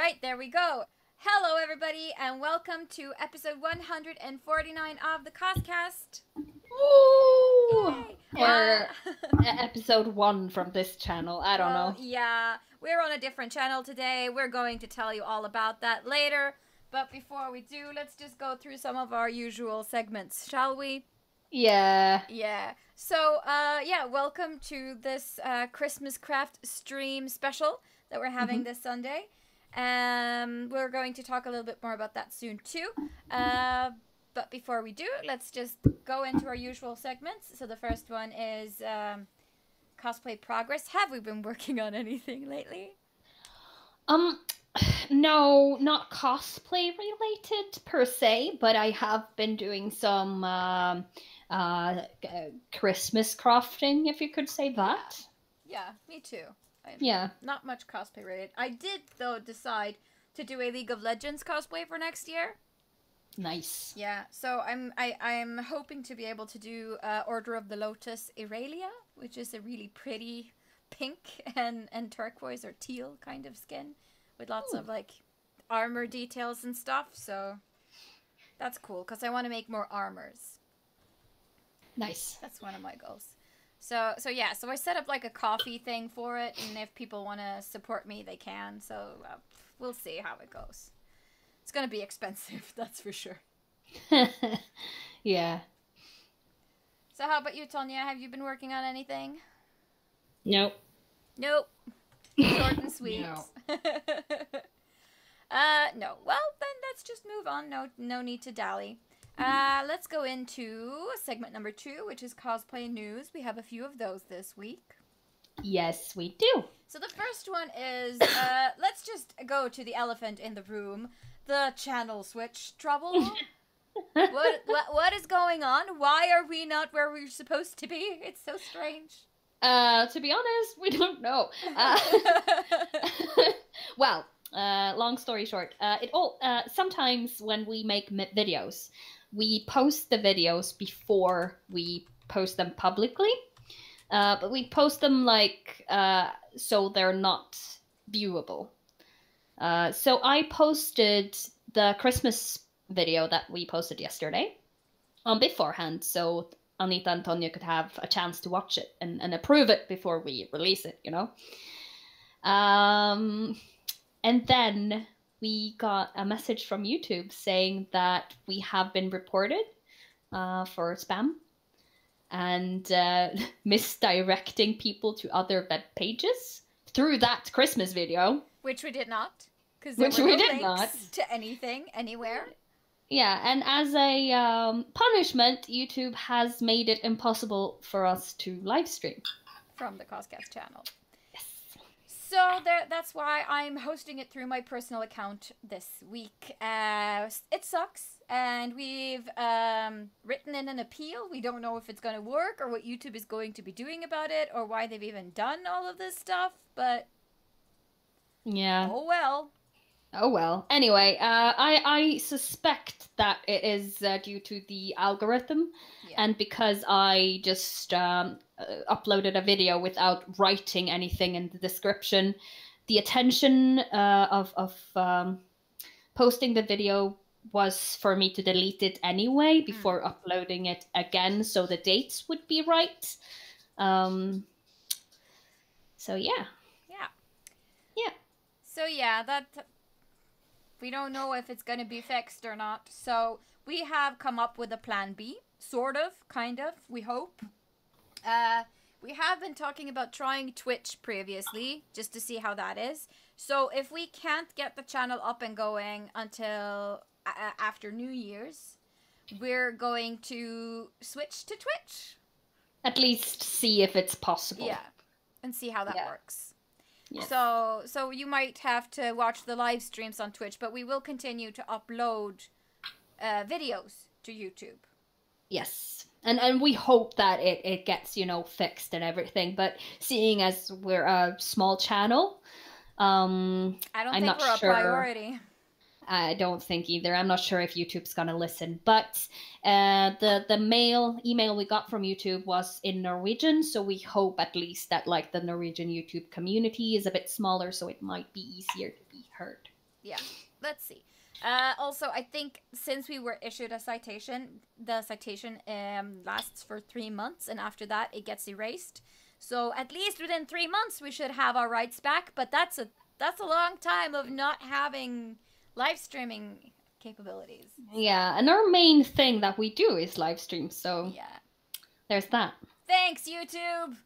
right, there we go. Hello, everybody, and welcome to episode 149 of the CosCast. Ooh! Yay! Or episode 1 from this channel. I don't know. Yeah, we're on a different channel today. We're going to tell you all about that later. But before we do, let's just go through some of our usual segments, shall we? Yeah. Yeah. So, welcome to this Christmas craft stream special that we're having this Sunday. We're going to talk a little bit more about that soon too. But before we do, let's just go into our usual segments. So the first one is cosplay progress. Have we been working on anything lately? No, not cosplay related per se, but I have been doing some Christmas crafting, if you could say that. Yeah, me too. Yeah. Not much cosplay related. I did, though, decide to do a League of Legends cosplay for next year. Nice. Yeah, so I'm hoping to be able to do Order of the Lotus Irelia, which is a really pretty pink and turquoise or teal kind of skin with lots of like armor details and stuff. So that's cool because I want to make more armors. Nice. That's one of my goals. So I set up like a coffee thing for it, and if people want to support me, they can. So we'll see how it goes. It's gonna be expensive, that's for sure. Yeah. So how about you, Tonya? Have you been working on anything? Nope. Short and sweet. No. No. Well, then let's just move on. No need to dally. Let's go into segment number 2, which is cosplay news. We have a few of those this week. Yes, we do. So the first one is, let's just go to the elephant in the room. The channel switch trouble. What is going on? Why are we not where we're supposed to be? It's so strange. To be honest, we don't know. Well, long story short, sometimes when we make videos, we post the videos before we post them publicly. But we post them so they're not viewable. So I posted the Christmas video that we posted yesterday beforehand, so Anita and Tonya could have a chance to watch it and approve it before we release it, you know? And then we got a message from YouTube saying that we have been reported for spam and misdirecting people to other web pages through that Christmas video. Which we did not. Because there were no links to anything, anywhere. Yeah, and as a punishment, YouTube has made it impossible for us to live stream. From the CosCast channel. Yes. So that's why I'm hosting it through my personal account this week. It sucks, and we've written in an appeal. We don't know if it's going to work, or what YouTube is going to be doing about it, or why they've even done all of this stuff, but... Yeah. Oh well. Oh well. Anyway, I suspect that it is due to the algorithm, and because I just uploaded a video without writing anything in the description, the attention of posting the video was for me to delete it anyway before uploading it again, so the dates would be right. So yeah. So yeah, that we don't know if it's going to be fixed or not. So we have come up with a plan B, sort of, kind of, we hope. We have been talking about trying Twitch previously, just to see how that is. So if we can't get the channel up and going until after New Year's, we're going to switch to Twitch. At least see if it's possible. Yeah, and see how that works. Yes. So you might have to watch the live streams on Twitch, but we will continue to upload videos to YouTube. Yes. And we hope that it gets, fixed and everything. But seeing as we're a small channel, I don't think we're a priority. I don't think either. I'm not sure if YouTube's gonna listen. But the email we got from YouTube was in Norwegian, so we hope at least that the Norwegian YouTube community is a bit smaller, so it might be easier to be heard. Yeah. Let's see. Also, I think since we were issued a citation, the citation lasts for 3 months, and after that it gets erased. So at least within 3 months we should have our rights back. But that's a long time of not having live streaming capabilities. Yeah, and our main thing that we do is live stream, so Yeah. there's that. Thanks, YouTube.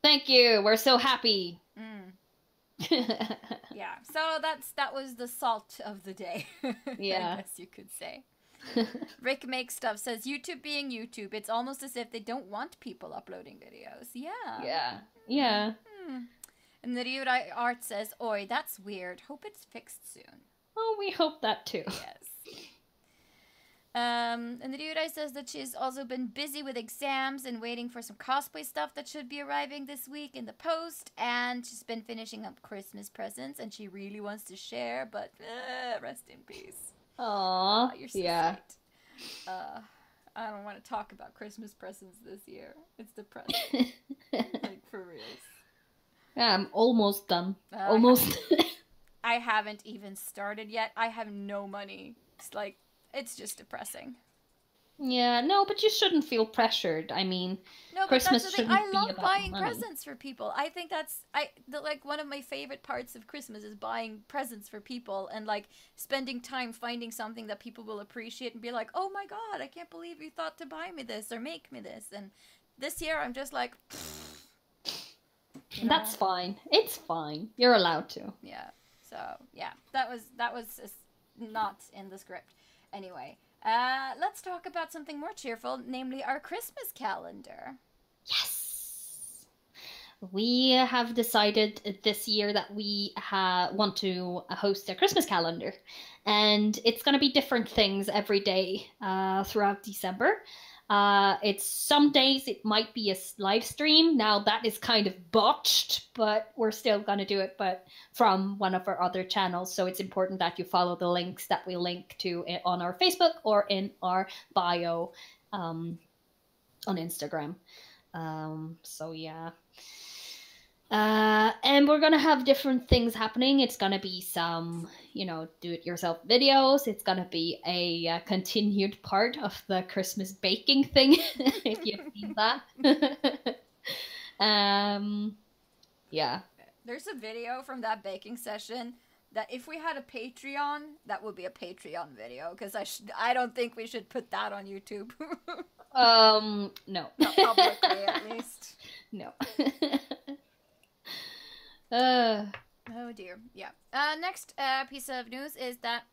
Thank you. We're so happy. Yeah. So that was the salt of the day. Yeah. I guess you could say. Rick Makes Stuff says, YouTube being YouTube, it's almost as if they don't want people uploading videos. Yeah. Yeah. Yeah. And the Ryudai Art says, oi, that's weird. Hope it's fixed soon. Oh, we hope that too. Yes. And the Ryudai says that she's also been busy with exams and waiting for some cosplay stuff that should be arriving this week in the post. And she's been finishing up Christmas presents and she really wants to share, but rest in peace. Aww. You're so sweet. I don't want to talk about Christmas presents this year. It's depressing. Like, for reals. Yeah, I'm almost done. Almost. I haven't even started yet. I have no money. It's just depressing. Yeah, no, but you shouldn't feel pressured. I mean, no, Christmas but that's the thing. shouldn't I be love about buying money. presents for people. I think that's one of my favorite parts of Christmas is buying presents for people and like spending time finding something that people will appreciate and be like, "Oh my god, I can't believe you thought to buy me this or make me this." And this year I'm just like, That's fine. It's fine. You're allowed to. Yeah. So, yeah. That was not in the script. Anyway, let's talk about something more cheerful, namely our Christmas calendar. Yes! We have decided this year that we want to host a Christmas calendar. And it's going to be different things every day throughout December. It's some days it might be a live stream. Now that is kind of botched, but we're still gonna do it, but from one of our other channels. So it's important that you follow the links that we link to on our Facebook or in our bio on Instagram. So yeah. And we're gonna have different things happening. It's gonna be some, do-it-yourself videos. It's gonna be a continued part of the Christmas baking thing, if you've seen that. Yeah. There's a video from that baking session that if we had a Patreon, that would be a Patreon video, because I don't think we should put that on YouTube. No. Not publicly, at least. No. Oh dear. Yeah. Next piece of news is that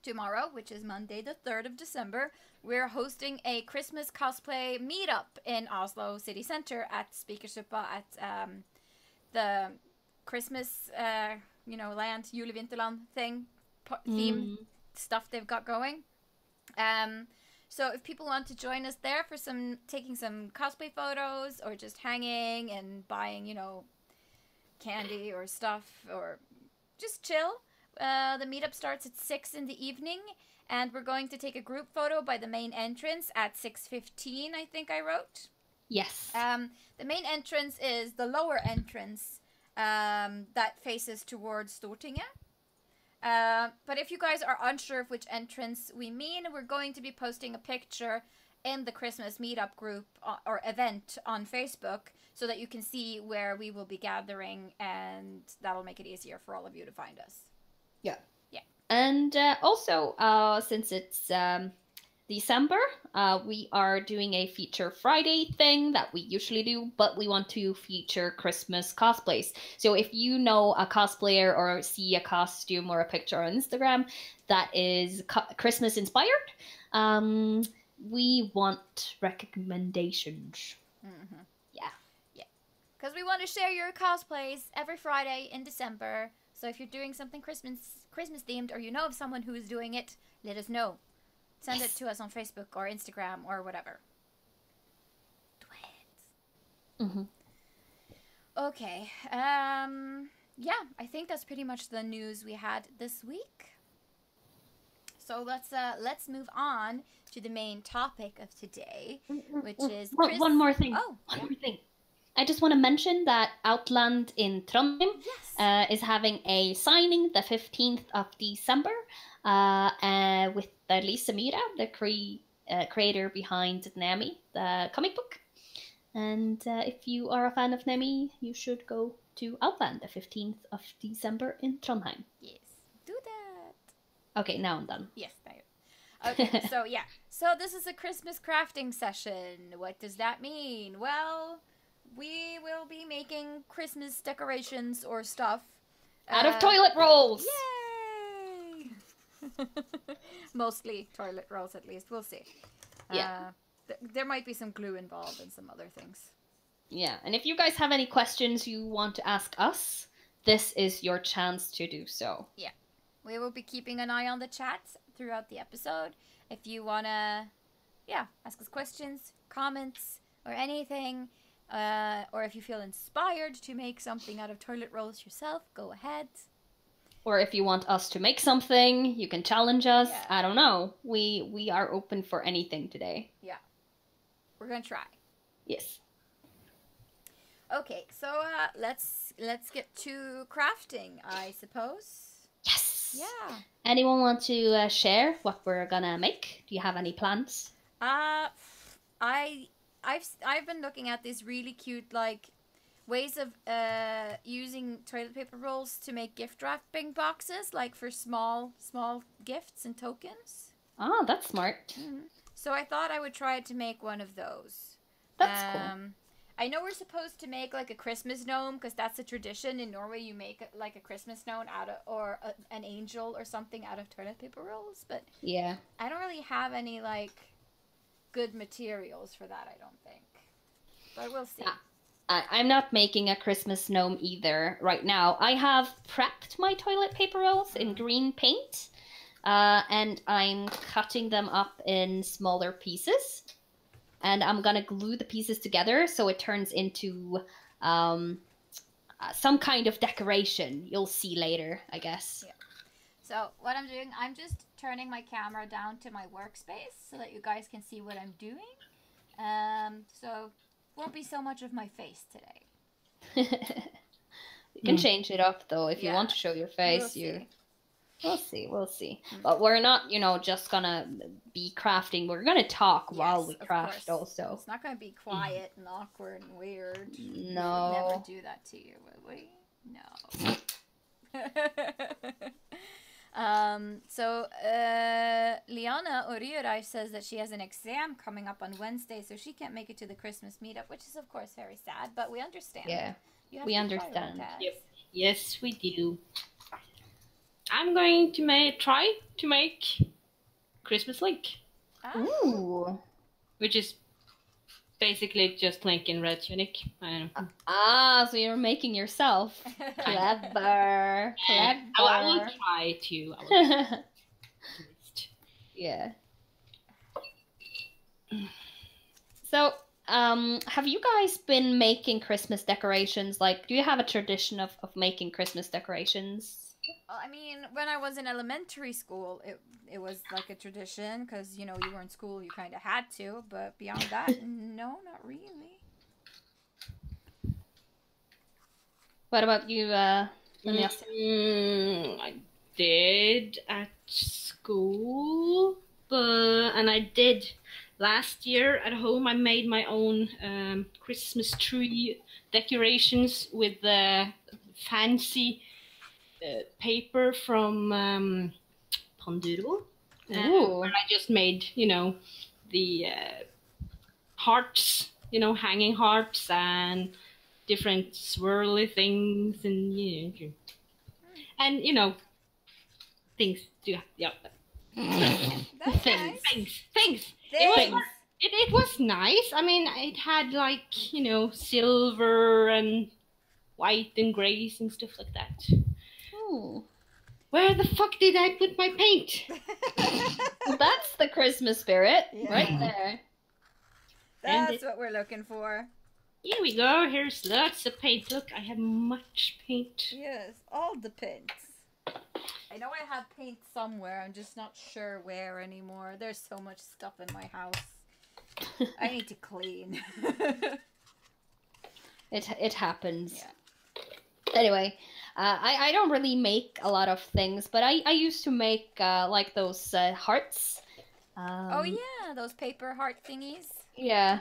tomorrow, which is Monday the 3rd of December, we're hosting a Christmas cosplay meetup in Oslo City Center at Spikersuppa at the Christmas, land, Julevinterland thing, theme stuff they've got going. So if people want to join us there for taking some cosplay photos or just hanging and buying, candy or stuff or just chill, the meetup starts at 6 in the evening, and we're going to take a group photo by the main entrance at 6:15, I think I wrote. Yes. The main entrance is the lower entrance that faces towards Stortinget. But if you guys are unsure of which entrance we mean, we're going to be posting a picture in the Christmas meetup group or event on Facebook so that you can see where we will be gathering, and that'll make it easier for all of you to find us. Yeah. Yeah. And also, since it's December, we are doing a Feature Friday thing that we usually do, but we want to feature Christmas cosplays. So if you know a cosplayer or see a costume or a picture on Instagram that is Christmas inspired, we want recommendations. Mm-hmm. Yeah. Yeah. Because we want to share your cosplays every Friday in December. So if you're doing something Christmas themed, or you know of someone who is doing it, let us know. Send it to us on Facebook or Instagram or whatever. Twins. Mm-hmm. Okay. Yeah, I think that's pretty much the news we had this week. So let's move on to the main topic of today, which is one more thing. Oh, one more thing. I just want to mention that Outland in Trondheim Yes. is having a signing the 15th of December with Lisa Mira, the creator behind Nemi, the comic book. And if you are a fan of Nemi, you should go to Outland the 15th of December in Trondheim. Yes. Do that. Okay, now I'm done. Yes, thank you. Okay, so yeah. So this is a Christmas crafting session. What does that mean? Well, we will be making Christmas decorations or stuff. Out of toilet rolls! Yay! Mostly toilet rolls, at least. We'll see. Yeah. There might be some glue involved and some other things. Yeah, and if you guys have any questions you want to ask us, this is your chance to do so. Yeah. We will be keeping an eye on the chat throughout the episode. If you want to, ask us questions, comments, or anything, or if you feel inspired to make something out of toilet rolls yourself, go ahead. Or if you want us to make something, you can challenge us. Yeah. I don't know. We are open for anything today. Yeah. We're going to try. Yes. Okay, so let's get to crafting, I suppose. Yes. Yeah. Anyone want to share what we're gonna make? Do you have any plans? I've been looking at these really cute ways of using toilet paper rolls to make gift wrapping boxes, like for small gifts and tokens. Oh, that's smart. Mm-hmm. So I thought I would try to make one of those. That's cool. I know we're supposed to make like a Christmas gnome because that's a tradition in Norway. You make like a Christmas gnome an angel or something out of toilet paper rolls, but yeah, I don't really have any good materials for that. I don't think, but we'll see. I'm not making a Christmas gnome either right now. I have prepped my toilet paper rolls in green paint, and I'm cutting them up in smaller pieces. And I'm gonna glue the pieces together so it turns into some kind of decoration. You'll see later, I guess. Yeah. So what I'm doing, I'm just turning my camera down to my workspace so that you guys can see what I'm doing. So won't be so much of my face today. You can change it up though if you want to show your face. We'll see. But we're not, just gonna be crafting. We're gonna talk while we craft also. It's not gonna be quiet and awkward and weird. No. We would never do that to you, would we? No. So Liana Oriurai says that she has an exam coming up on Wednesday, so she can't make it to the Christmas meetup, which is of course very sad, but we understand. Yeah, we understand. Yes, we do. I'm going to try to make Christmas Link. Ooh. Which is basically just Link in red tunic. I don't know. So you're making yourself. Clever. I will try to. Yeah. So, have you guys been making Christmas decorations? Do you have a tradition of making Christmas decorations? I mean, when I was in elementary school, it was like a tradition because, you were in school, you kind of had to. But beyond that, no, not really. What about you, I did at school, and I did last year at home. I made my own Christmas tree decorations with the fancy paper from Panduro, where I just made, the hearts, hanging hearts and different swirly things and things. Yeah. Things. It was nice. I mean, it had silver and white and grays and stuff like that. Ooh. Where the fuck did I put my paint? That's the Christmas spirit right there. That's what we're looking for. Here we go. Here's lots of paint. Look, I have much paint. Yes, all the paints. I know I have paint somewhere. I'm just not sure where anymore. There's so much stuff in my house. I need to clean. It happens. Yeah. Anyway, I don't really make a lot of things, but I used to make like those hearts. Oh yeah, those paper heart thingies. Yeah,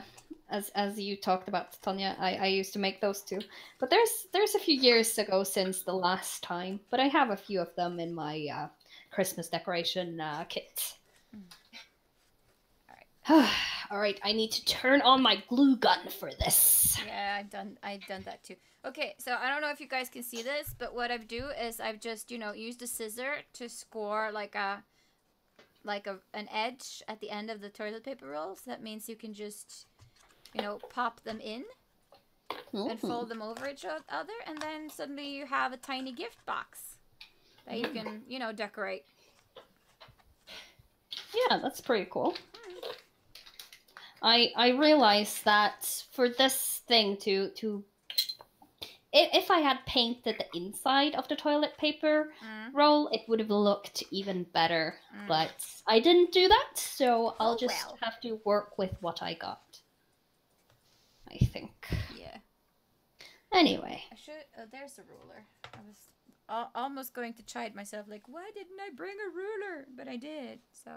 as you talked about, Tanya, I used to make those too. But there's a few years ago since the last time, but I have a few of them in my Christmas decoration kit. All right, I need to turn on my glue gun for this. Yeah, I've done that too. Okay, so I don't know if you guys can see this, but what I do is I've just, used a scissor to score like an edge at the end of the toilet paper rolls. That means you can just, pop them in and fold them over each other, and then suddenly you have a tiny gift box that you can, decorate. Yeah, that's pretty cool. I realized that for this thing to if I had painted the inside of the toilet paper roll, it would have looked even better. But I didn't do that, so I'll just have to work with what I got, I think. Yeah. Anyway. I should. Oh, there's a ruler. I was almost going to chide myself, like, why didn't I bring a ruler? But I did, so.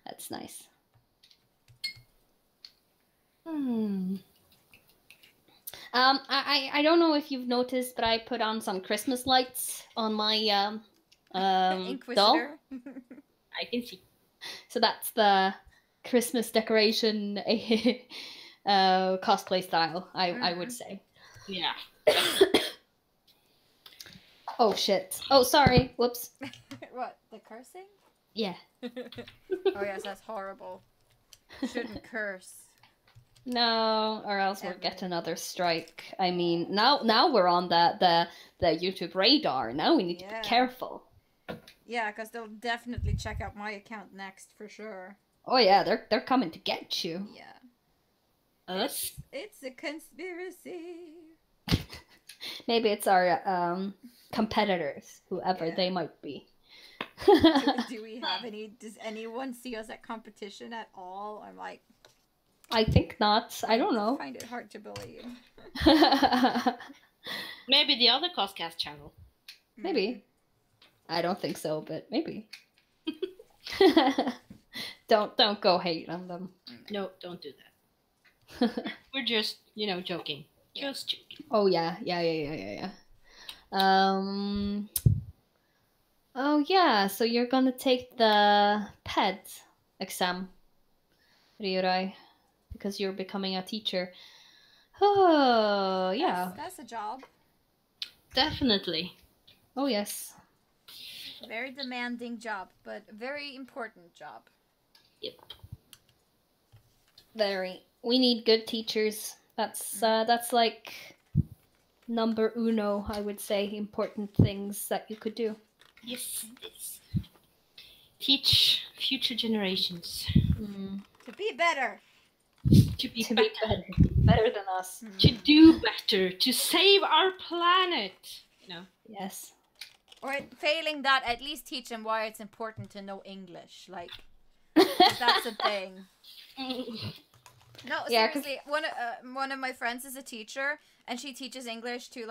That's nice. I don't know if you've noticed, but I put on some Christmas lights on my Inquisitor. doll. I can see. So that's the Christmas decoration cosplay style, I would say. Yeah. Oh shit. Oh, sorry. Whoops. What? The cursing? Yeah. Oh yes, that's horrible. Shouldn't curse. No, or else we'll get another strike. I mean, now we're on the YouTube radar. Now we need to be careful. Yeah, because they'll definitely check out my account next for sure. Oh yeah, they're coming to get you. Yeah. Us? It's a conspiracy. Maybe it's our competitors, whoever they might be. Do we have any? Does anyone see us at competition at all? I'm like, I think not. I don't know. I find it hard to believe. Maybe the other CosCast channel. Maybe. I don't think so, but maybe. Don't go hate on them. No, don't do that. We're just, joking. Just joking. Oh yeah. Oh yeah, so you're gonna take the PED exam, Ryurai, because you're becoming a teacher. Oh yeah. That's a job. Definitely. Oh yes. Very demanding job, but very important job. Yep. Very. We need good teachers. That's like number uno, I would say, important things that you could do. Yes. Teach future generations. To be better. To be better. Better than us. To do better. To save our planet. Yes. Or failing that, at least teach them why it's important to know English. Like, that's a thing. No, seriously, one of my friends is a teacher, and she teaches English to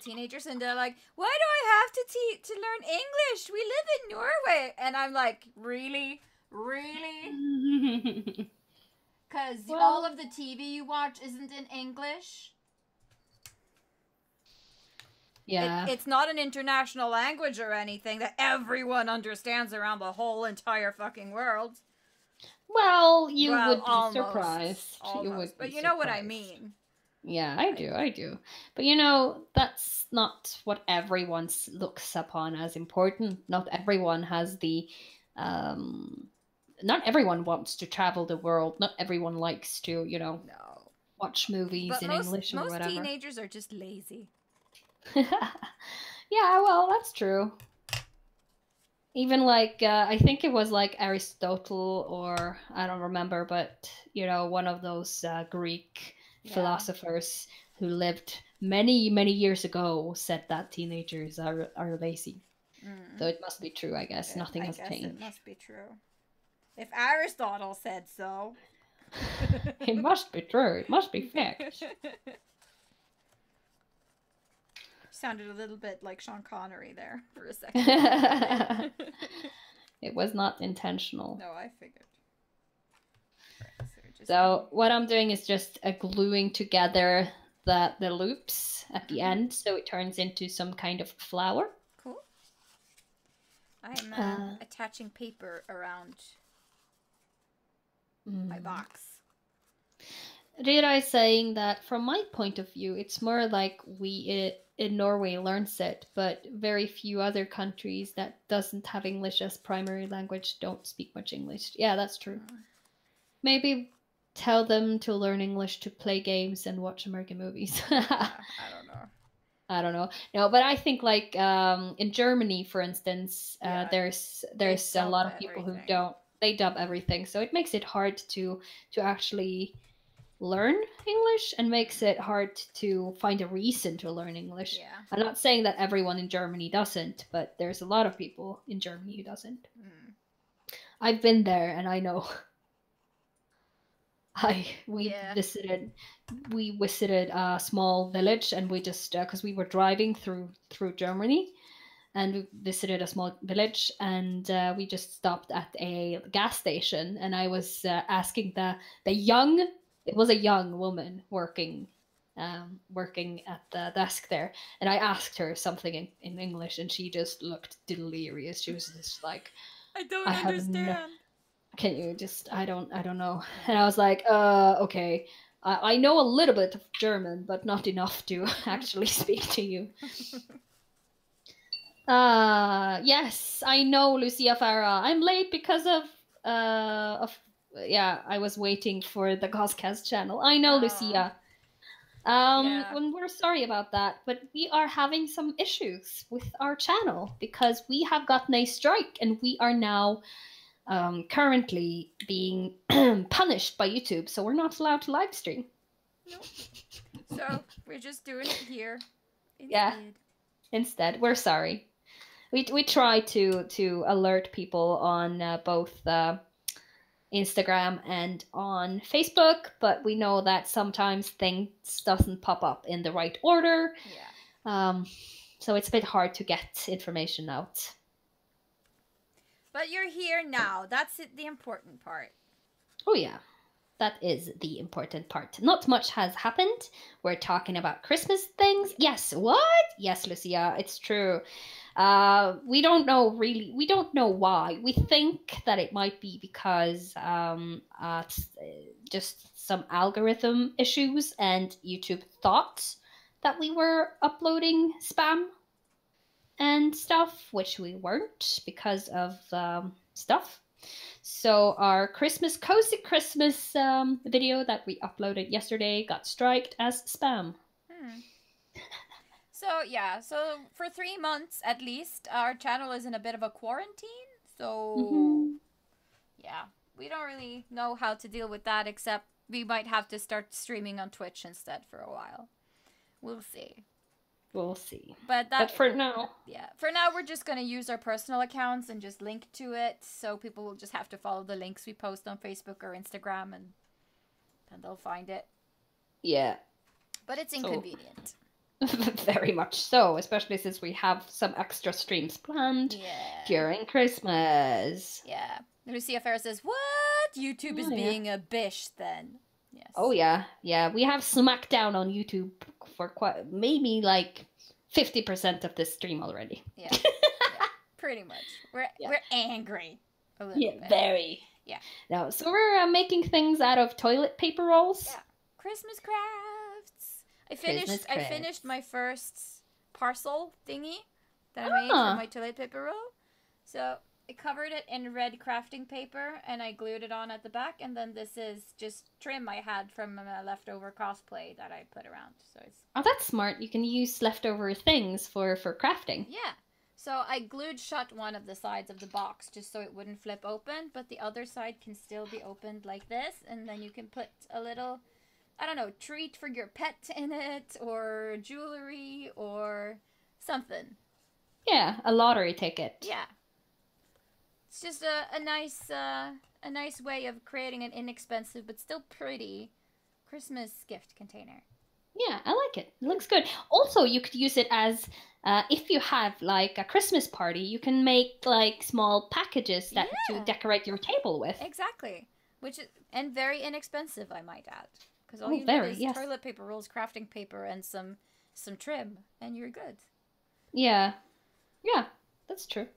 teenagers, and they're like, "Why do I have to learn English? We live in Norway." And I'm like, "Really, really?" Because all of the TV you watch isn't in English. Yeah, it's not an international language or anything that everyone understands around the whole entire fucking world. Well, you would be surprised. Almost. You would but be you know surprised. what I mean. Yeah, I do. But that's not what everyone looks upon as important. Not everyone has the, not everyone wants to travel the world. Not everyone likes to, watch movies in English or whatever. Most teenagers are just lazy. Yeah, well, that's true. Even I think it was Aristotle, or I don't remember, but one of those Greek philosophers who lived many, many years ago said that teenagers are lazy. So it must be true, I guess. Nothing has changed. It must be true. If Aristotle said so. It must be true. It must be fact. Sounded a little bit like Sean Connery there for a second. It was not intentional. No, I figured. So what I'm doing is just gluing together the loops at the end, so it turns into some kind of flower. Cool. I'm attaching paper around my box. Rira is saying that from my point of view, it's more like we in Norway learns it, but very few other countries that doesn't have English as primary language don't speak much English. Yeah, that's true. Maybe tell them to learn English to play games and watch American movies. I don't know. No, but I think like in Germany, for instance, there's a lot of people who don't. They dub everything, so it makes it hard to actually learn English and makes it hard to find a reason to learn English. Yeah. I'm not saying that everyone in Germany doesn't, but there's a lot of people in Germany who doesn't. I've been there and I know. We visited a small village, and we just because we were driving through Germany, and we visited a small village, and we just stopped at a gas station, and I was asking it was a young woman working at the desk there, and I asked her something in English, and she just looked delirious. She was just like, I don't understand. Can you just, I don't know. And I was like, okay, I know a little bit of German, but not enough to actually speak to you. Yes, I know, Lucia Farah. I'm late because of I was waiting for the CosCast channel. I know, Lucia. When we're sorry about that, but we are having some issues with our channel because we have gotten a strike, and we are now currently being punished by YouTube, so we're not allowed to live stream. Nope. So we're just doing it here instead. Yeah. Instead, we're sorry. We try to alert people on both Instagram and on Facebook, but we know that sometimes things doesn't pop up in the right order. Yeah. So it's a bit hard to get information out. But you're here now. That's the important part. Oh yeah, that is the important part. Not much has happened. We're talking about Christmas things. Yes, what? Yes, Lucia, it's true. We don't know really. We don't know why. We think that it might be because just some algorithm issues, and YouTube thought that we were uploading spam and stuff, which we weren't because of stuff. So our Cozy Christmas video that we uploaded yesterday got striked as spam. So for 3 months at least, our channel is in a bit of a quarantine. So yeah, we don't really know how to deal with that, except we might have to start streaming on Twitch instead for a while. We'll see. We'll see. But for now... Yeah. For now, we're just going to use our personal accounts and just link to it. So people will just have to follow the links we post on Facebook or Instagram, and then they'll find it. Yeah. But it's inconvenient. Very much so, especially since we have some extra streams planned during Christmas. Yeah. Lucia Farah says, what? YouTube is being a bish then. Yes. Oh yeah, yeah. We have Smackdown on YouTube for maybe like 50% of this stream already. Yeah, pretty much. We're angry a little bit. Very. Yeah. No, so we're making things out of toilet paper rolls. Yeah. Christmas crafts. I finished my first parcel thingy that I made for my toilet paper roll. So I covered it in red crafting paper, and I glued it on at the back, and then this is just trim I had from a leftover cosplay that I put around. So it's... Oh, that's smart. You can use leftover things for crafting. Yeah. So I glued shut one of the sides of the box just so it wouldn't flip open, but the other side can still be opened like this, and then you can put a little, I don't know, treat for your pet in it, or jewelry, or something. Yeah, a lottery ticket. Yeah. It's just a nice a nice way of creating an inexpensive but still pretty Christmas gift container. Yeah, I like it. It looks good. Also, you could use it as if you have like a Christmas party, you can make like small packages that to decorate your table with. Exactly. And very inexpensive, I might add. Because all you very, need is toilet paper rolls, crafting paper, and some trim, and you're good. Yeah. Yeah, that's true.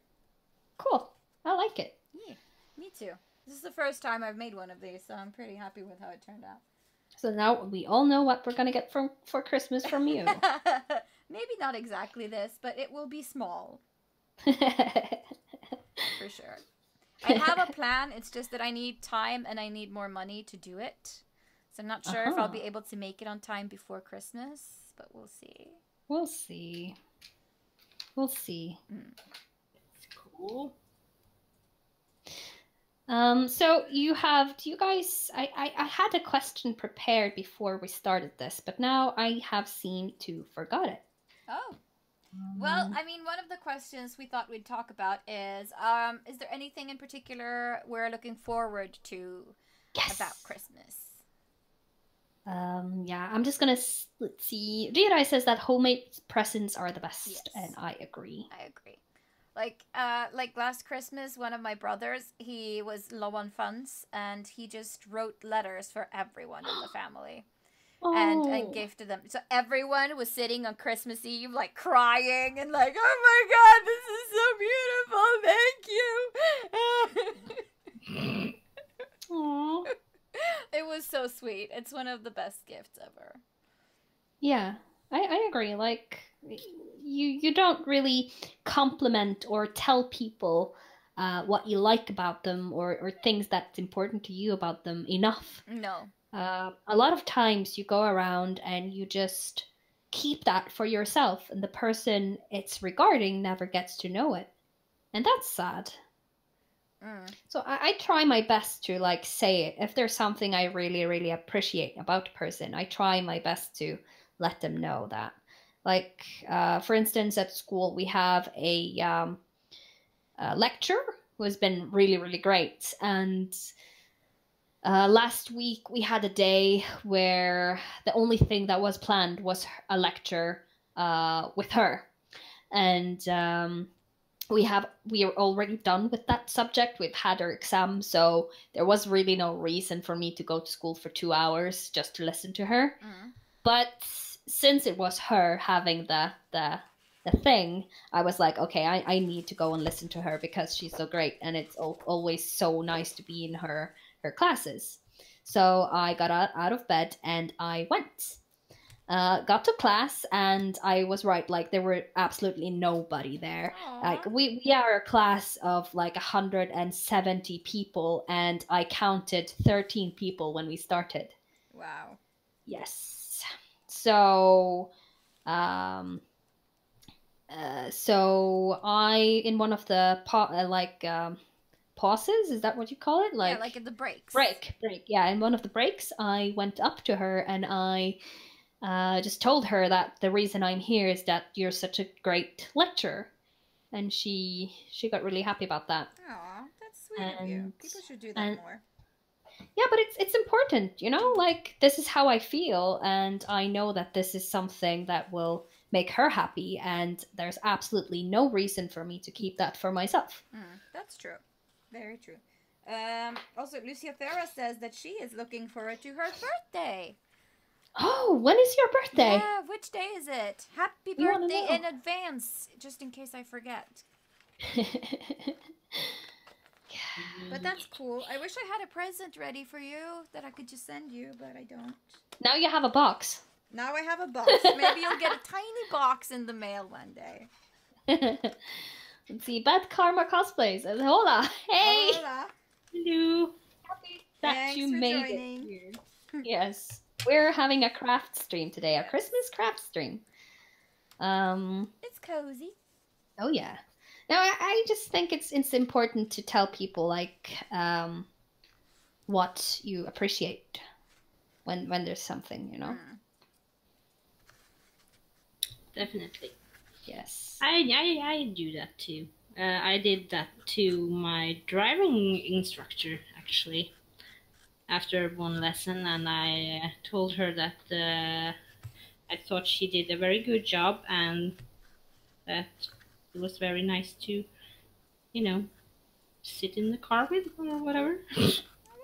Cool. I like it. Yeah, me too. This is the first time I've made one of these, so I'm pretty happy with how it turned out. So now we all know what we're going to get for Christmas from you. Maybe not exactly this, but it will be small. For sure. I have a plan. It's just that I need time and I need more money to do it. So I'm not sure if I'll be able to make it on time before Christmas, but we'll see. We'll see. We'll see. It's cool. So do you guys, I had a question prepared before we started this, but now I have seemed to forgot it. Oh. Well, I mean, one of the questions we thought we'd talk about is there anything in particular we're looking forward to about Christmas? Yeah, I'm just gonna, let's see. Rira says that homemade presents are the best, and I agree. I agree. Like last Christmas, one of my brothers, he was low on funds, and he just wrote letters for everyone in the family. And gifted them. So everyone was sitting on Christmas Eve, like crying and like, oh my God, this is so beautiful. Thank you. Aww. It was so sweet. It's one of the best gifts ever. Yeah, I agree. Like, you don't really compliment or tell people what you like about them or things that's important to you about them enough. No. A lot of times you go around and you just keep that for yourself, and the person it's regarding never gets to know it. And that's sad. So I try my best to like say it. If there's something I really, really appreciate about a person, I try my best to let them know that. Like, for instance, at school, we have a lecturer who has been really, really great. And last week we had a day where the only thing that was planned was a lecture with her. And we are already done with that subject. We've had our exam, so there was really no reason for me to go to school for 2 hours just to listen to her. But since it was her having the thing, I was like, okay, I need to go and listen to her because she's so great, and it's always so nice to be in her classes. So I got out of bed and I went. Got to class, and I was right, like there were absolutely nobody there. Aww. Like we are a class of like 170 people, and I counted 13 people when we started. Wow. Yes. So so I, in one of the pauses, is that what you call it? Like, yeah, like at the breaks. Break. Yeah, in one of the breaks, I went up to her and I just told her that the reason I'm here is that you're such a great lecturer. And she got really happy about that. Aw, that's sweet of you. People should do that more. Yeah, but it's important, you know? Like, this is how I feel, and I know that this is something that will make her happy, and there's absolutely no reason for me to keep that for myself. That's true. Very true. Also, Lucia Thera says that she is looking forward to her birthday. Oh, when is your birthday? Yeah, which day is it? Happy birthday in advance, just in case I forget. But that's cool. I wish I had a present ready for you that I could just send you, but I don't. Now you have a box. Now I have a box. Maybe you'll get a tiny box in the mail one day. Let's see. Bad Karma Cosplays. Hola. Hey. Hola. Hello. Happy that Thanks you for made joining. it here. Yes. We're having a craft stream today. A Christmas craft stream. It's cozy. Oh, yeah. Now, I just think it's important to tell people, like, what you appreciate when there's something, you know? Definitely. Yes. I do that too. I did that to my driving instructor, actually, after one lesson, and I told her that I thought she did a very good job and that it was very nice to, sit in the car with or whatever.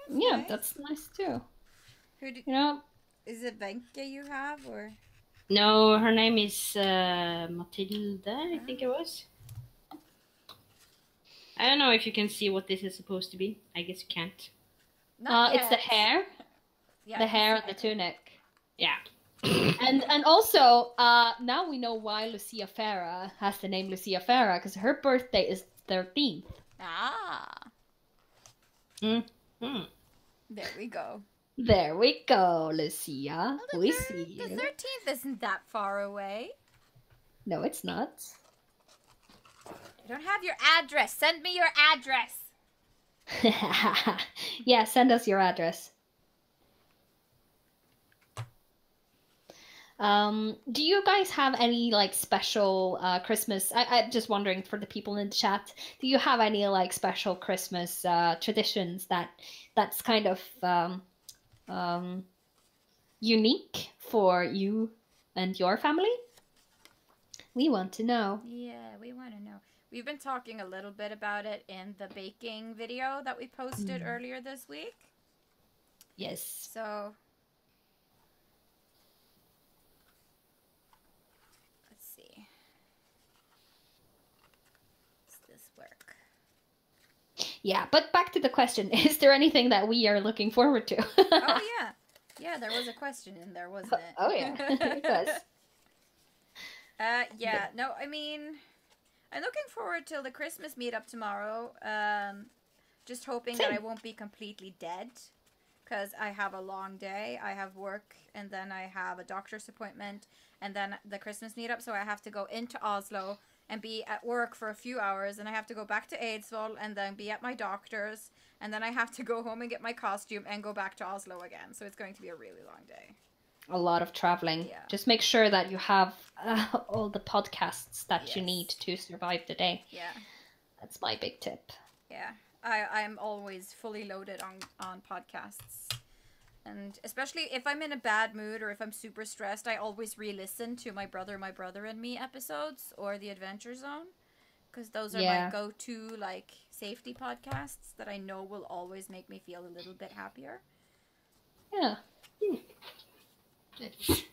Yeah, nice. that's nice too. Who do, You know, is it Wenke you have, or? No, her name is Matilda, I think it was. I don't know if you can see what this is supposed to be. I guess you can't. Not it's the yet. hair, Yeah, the I can hair see and the it. tunic. Yeah. And also, now we know why Lucia Farah has the name Lucia Farah, because her birthday is 13th. Ah. Mm-hmm. There we go. There we go, Lucia. Well, We see the you. 13th isn't that far away. No, it's not. I don't have your address. Send me your address. Yeah, send us your address. Do you guys have any like special Christmas? I'm just wondering for the people in the chat. Do you have any like special Christmas traditions that's kind of unique for you and your family? We want to know. Yeah, we want to know. We've been talking a little bit about it in the baking video that we posted earlier this week. Yes. So, let's see. Does this work? Yeah, but back to the question. Is there anything that we are looking forward to? Oh, yeah. Yeah, there was a question in there, wasn't it? Oh, yeah. It was. Yeah, no, I mean, I'm looking forward to the Christmas meetup tomorrow. Just hoping that I won't be completely dead, because I have a long day. I have work, and then I have a doctor's appointment, and then the Christmas meetup, so I have to go into Oslo and be at work for a few hours, and I have to go back to Eidsvoll and then be at my doctor's, and then I have to go home and get my costume and go back to Oslo again. So it's going to be a really long day. A lot of traveling. Yeah. Just make sure that you have all the podcasts that you Yes. need to survive the day. Yeah. That's my big tip. Yeah. I'm always fully loaded on podcasts. And especially if I'm in a bad mood or if I'm super stressed, I always re-listen to my brother and me episodes or the Adventure Zone. Because those are my go-to, like, safety podcasts that I know will always make me feel a little bit happier. Yeah. It's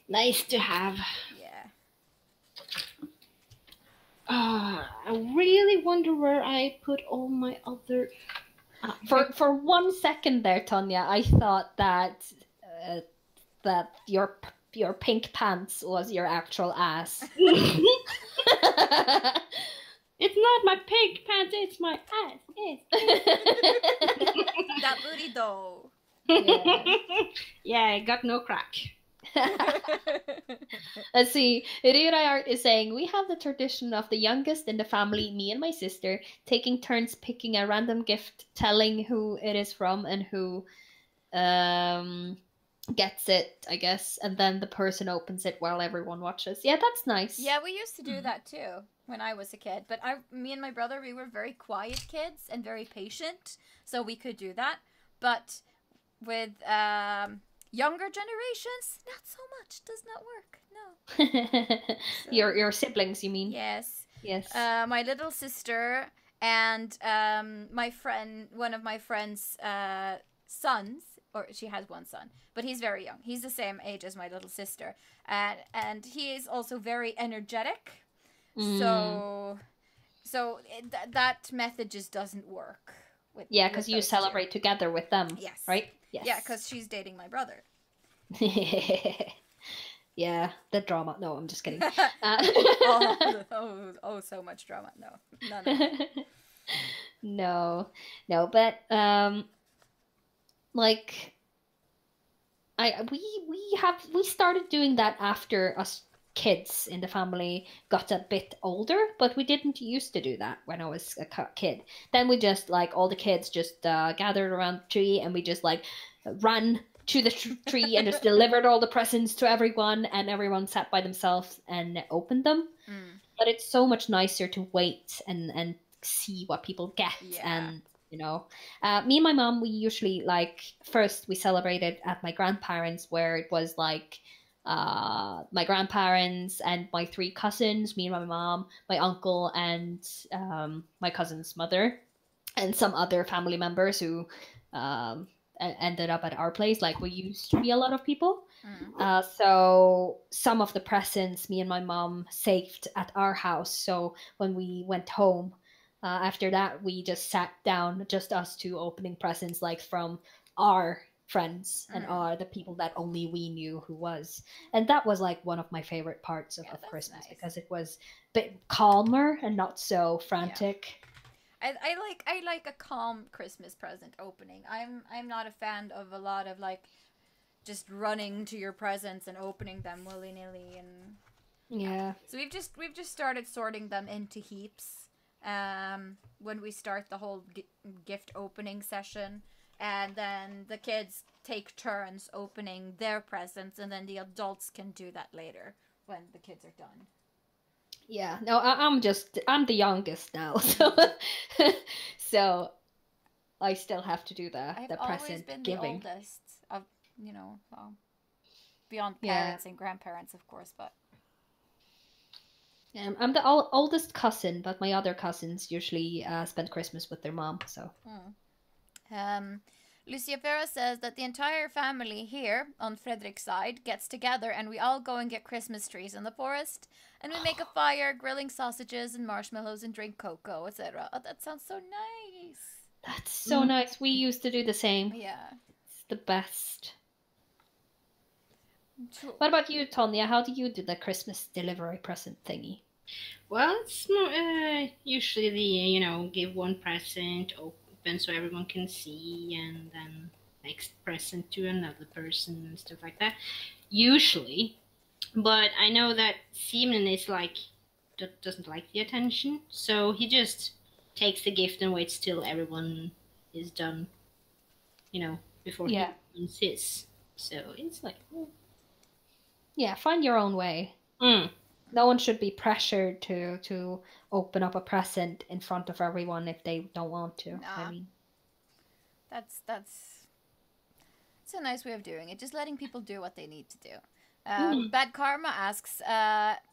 nice to have. Yeah. I really wonder where I put all my other. For 1 second there, Tonya, I thought that your pink pants was your actual ass. It's not my pink pants, it's my ass. That booty though. Yeah. Yeah, I got no crack. Let's see. Irira Art is saying, we have the tradition of the youngest in the family, me and my sister, taking turns picking a random gift, telling who it is from and who gets it, I guess, and then the person opens it while everyone watches. Yeah, that's nice. Yeah, we used to do that too when I was a kid. But me and my brother, we were very quiet kids and very patient, so we could do that. But with younger generations, not so much. Does not work. No. So, Your siblings, you mean? yes. Yes. My little sister and my friend, one of my friend's sons, or she has one son, but he's very young. He's the same age as my little sister, and he is also very energetic. So that method just doesn't work. Yeah, because you celebrate together with them. Yes. Right? Yes. Yeah, because she's dating my brother. Yeah, the drama. No, I'm just kidding. So much drama. No. No, but like we started doing that after us kids in the family got a bit older, but we didn't used to do that when I was a kid. Then we just like all the kids just gathered around the tree and we just like ran to the tree and just delivered all the presents to everyone, and everyone sat by themselves and opened them. But it's so much nicer to wait and see what people get and you know. Me and my mom, we usually like first we celebrated at my grandparents, where it was like my grandparents and my three cousins, me and my mom, my uncle, and my cousin's mother, and some other family members who ended up at our place. Like we used to be a lot of people. So some of the presents me and my mom saved at our house. So when we went home, after that, we just sat down, just us two, opening presents like from our friends and the people that only we knew who was. And that was like one of my favorite parts of Christmas, nice. because it was a bit calmer and not so frantic. I like a calm Christmas present opening. I'm not a fan of a lot of like just running to your presents and opening them willy-nilly. And so we've just started sorting them into heaps when we start the whole gift opening session, and then the kids take turns opening their presents, and then the adults can do that later when the kids are done. Yeah, no, I'm the youngest now, so so I still have to do the present giving. I've always been the oldest of, beyond parents and grandparents, of course, but I'm the oldest cousin, but my other cousins usually spend Christmas with their mom. So, Lucia Vera says that the entire family here on Fredrik's side gets together, and we all go and get Christmas trees in the forest, and we make a fire, grilling sausages and marshmallows, and drink cocoa, etc. Oh, that sounds so nice. That's so nice. We used to do the same. Yeah, it's the best. What about you, Tonya? How do you do the Christmas delivery present thingy? Well, it's more, usually give one present, open so everyone can see, and then next present to another person and stuff like that. Usually, but I know that Simon is doesn't like the attention, so he just takes the gift and waits till everyone is done, before he opens his. So it's like. Yeah, find your own way. No one should be pressured to open up a present in front of everyone if they don't want to. Nah. I mean, it's a nice way of doing it. Just letting people do what they need to do. Bad Karma asks,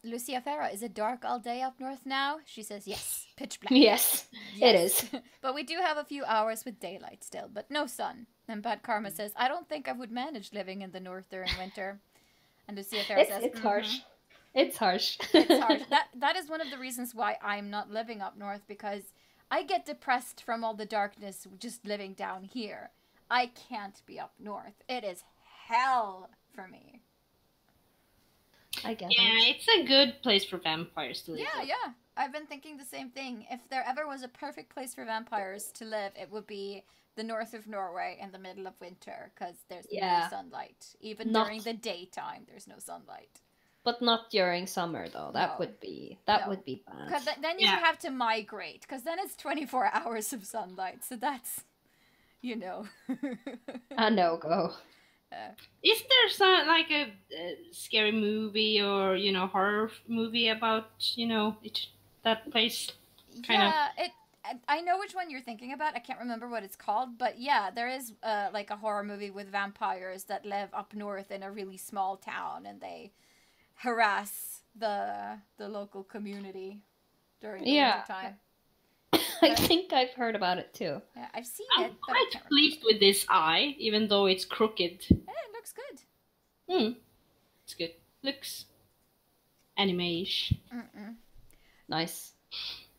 Lucia Farah, is it dark all day up north now? She says yes, pitch black. Yes, it is. But we do have a few hours with daylight still, but no sun. And Bad Karma says, I don't think I would manage living in the north during winter. And Lucia Farah says, it's harsh. It's harsh. It's harsh. That is one of the reasons why I'm not living up north, because I get depressed from all the darkness just living down here. I can't be up north. It is hell for me. I guess. Yeah, it's a good place for vampires to live. Yeah. I've been thinking the same thing. If there ever was a perfect place for vampires to live, it would be the north of Norway in the middle of winter, because there's no sunlight. Even during the daytime, there's no sunlight. But not during summer, though. That would be bad. Because then you have to migrate, because then it's 24 hours of sunlight. So that's, a no-go. Is there some a scary movie or horror movie about that place? I know which one you're thinking about. I can't remember what it's called, but yeah, there is a horror movie with vampires that live up north in a really small town, and they harass the local community during the winter time. I think I've heard about it too. Yeah, I've seen I'm it. But quite pleased with this eye, even though it's crooked. Yeah, it looks good. It's good. Looks anime-ish. Nice.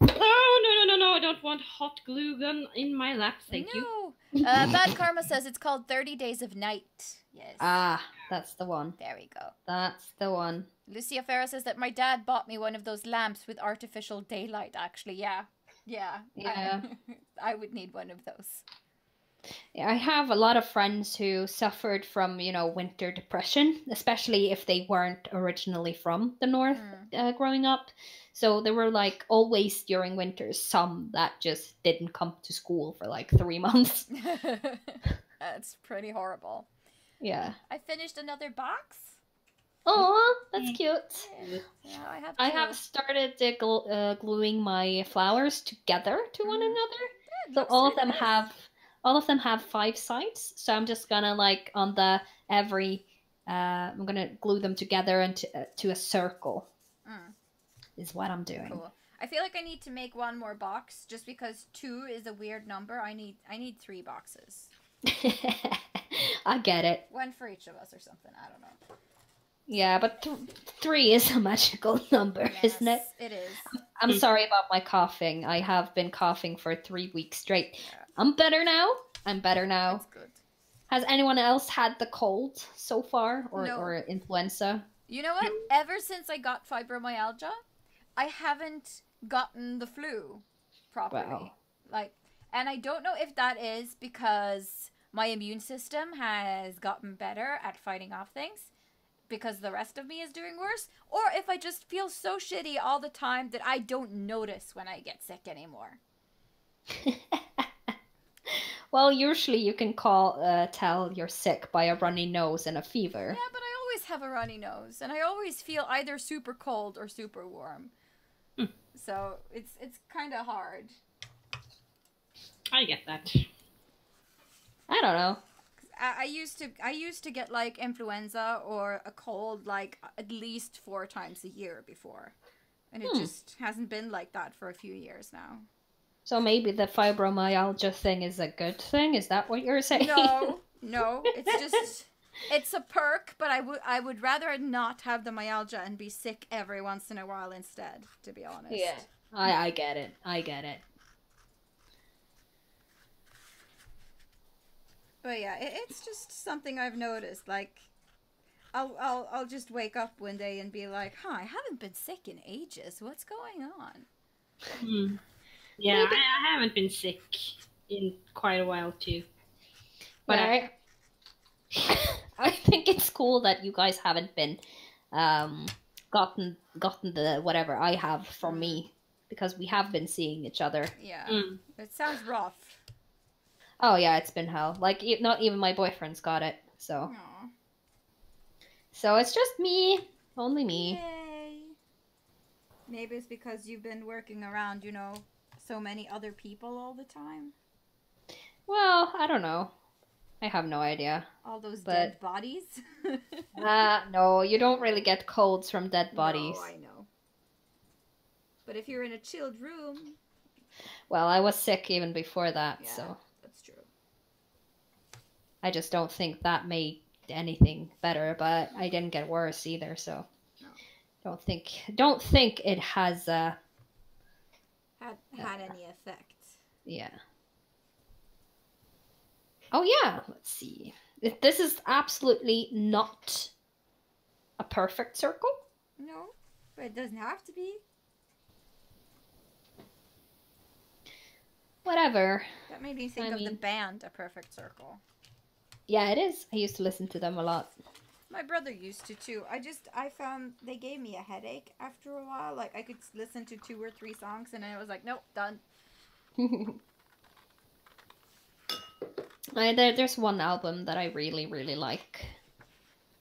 Oh, no, I don't want hot glue gun in my lap, thank you. Bad Karma says it's called 30 Days of Night. Yes. Ah, that's the one. There we go. That's the one. Lucia Farah says that my dad bought me one of those lamps with artificial daylight, actually. Yeah. I would need one of those. Yeah, I have a lot of friends who suffered from, winter depression, especially if they weren't originally from the north growing up. So there were always during winters some that just didn't come to school for 3 months. That's pretty horrible. Yeah. I finished another box. Oh, that's cute. Yeah, I have started gluing my flowers together to one another. it So looks all of really them nice. have 5 sides. So I'm just gonna like on the every I'm gonna glue them together into to a circle. Mm, Is what I'm doing. cool. I feel like I need to make one more box just because 2 is a weird number. I need 3 boxes. I get it. One for each of us or something. I don't know. Yeah, but 3 is a magical number, isn't it? Yes, it is. I'm sorry about my coughing. I have been coughing for 3 weeks straight. Yeah. I'm better now. That's good. Has anyone else had the cold so far, No. or influenza? You know what? Ever since I got fibromyalgia, I haven't gotten the flu properly. Wow. Like, and I don't know if that is because my immune system has gotten better at fighting off things because the rest of me is doing worse, or if I just feel so shitty all the time that I don't notice when I get sick anymore. Well, usually you can tell you're sick by a runny nose and a fever. Yeah, but I always have a runny nose, and I always feel either super cold or super warm. So it's kind of hard. I get that. I don't know. I used to get like influenza or a cold like at least 4 times a year before, and it just hasn't been like that for a few years now. So maybe the fibromyalgia thing is a good thing? Is that what you're saying? No, it's just it's a perk, but I would rather not have the myalgia and be sick every once in a while instead, to be honest. Yeah, I get it. I get it. But yeah, it's just something I've noticed. Like, I'll just wake up one day and be like, "Huh, I haven't been sick in ages. What's going on?" Yeah, I haven't been sick in quite a while too. But I think it's cool that you guys haven't been gotten the whatever I have from me, because we have been seeing each other. Yeah, it sounds rough. Oh yeah, it's been hell. Like not even my boyfriend's got it. So Aww. So it's just me, only me. Yay. Maybe it's because you've been working around, so many other people all the time. Well, I don't know. I have no idea. All those dead bodies. No, you don't really get colds from dead bodies. No, I know. But if you're in a chilled room. Well, I was sick even before that, Yeah, so. that's true. I just don't think that made anything better, but I didn't get worse either, so. No. Don't think it has had any effect. Yeah. Oh yeah, let's see. This is absolutely not a perfect circle. No, but it doesn't have to be. Whatever. That made me think of the band A Perfect Circle. Yeah, it is. I used to listen to them a lot. My brother used to too. I found they gave me a headache after a while. Like, I could listen to 2 or 3 songs and I was like, nope, done. There's one album that I really, really like.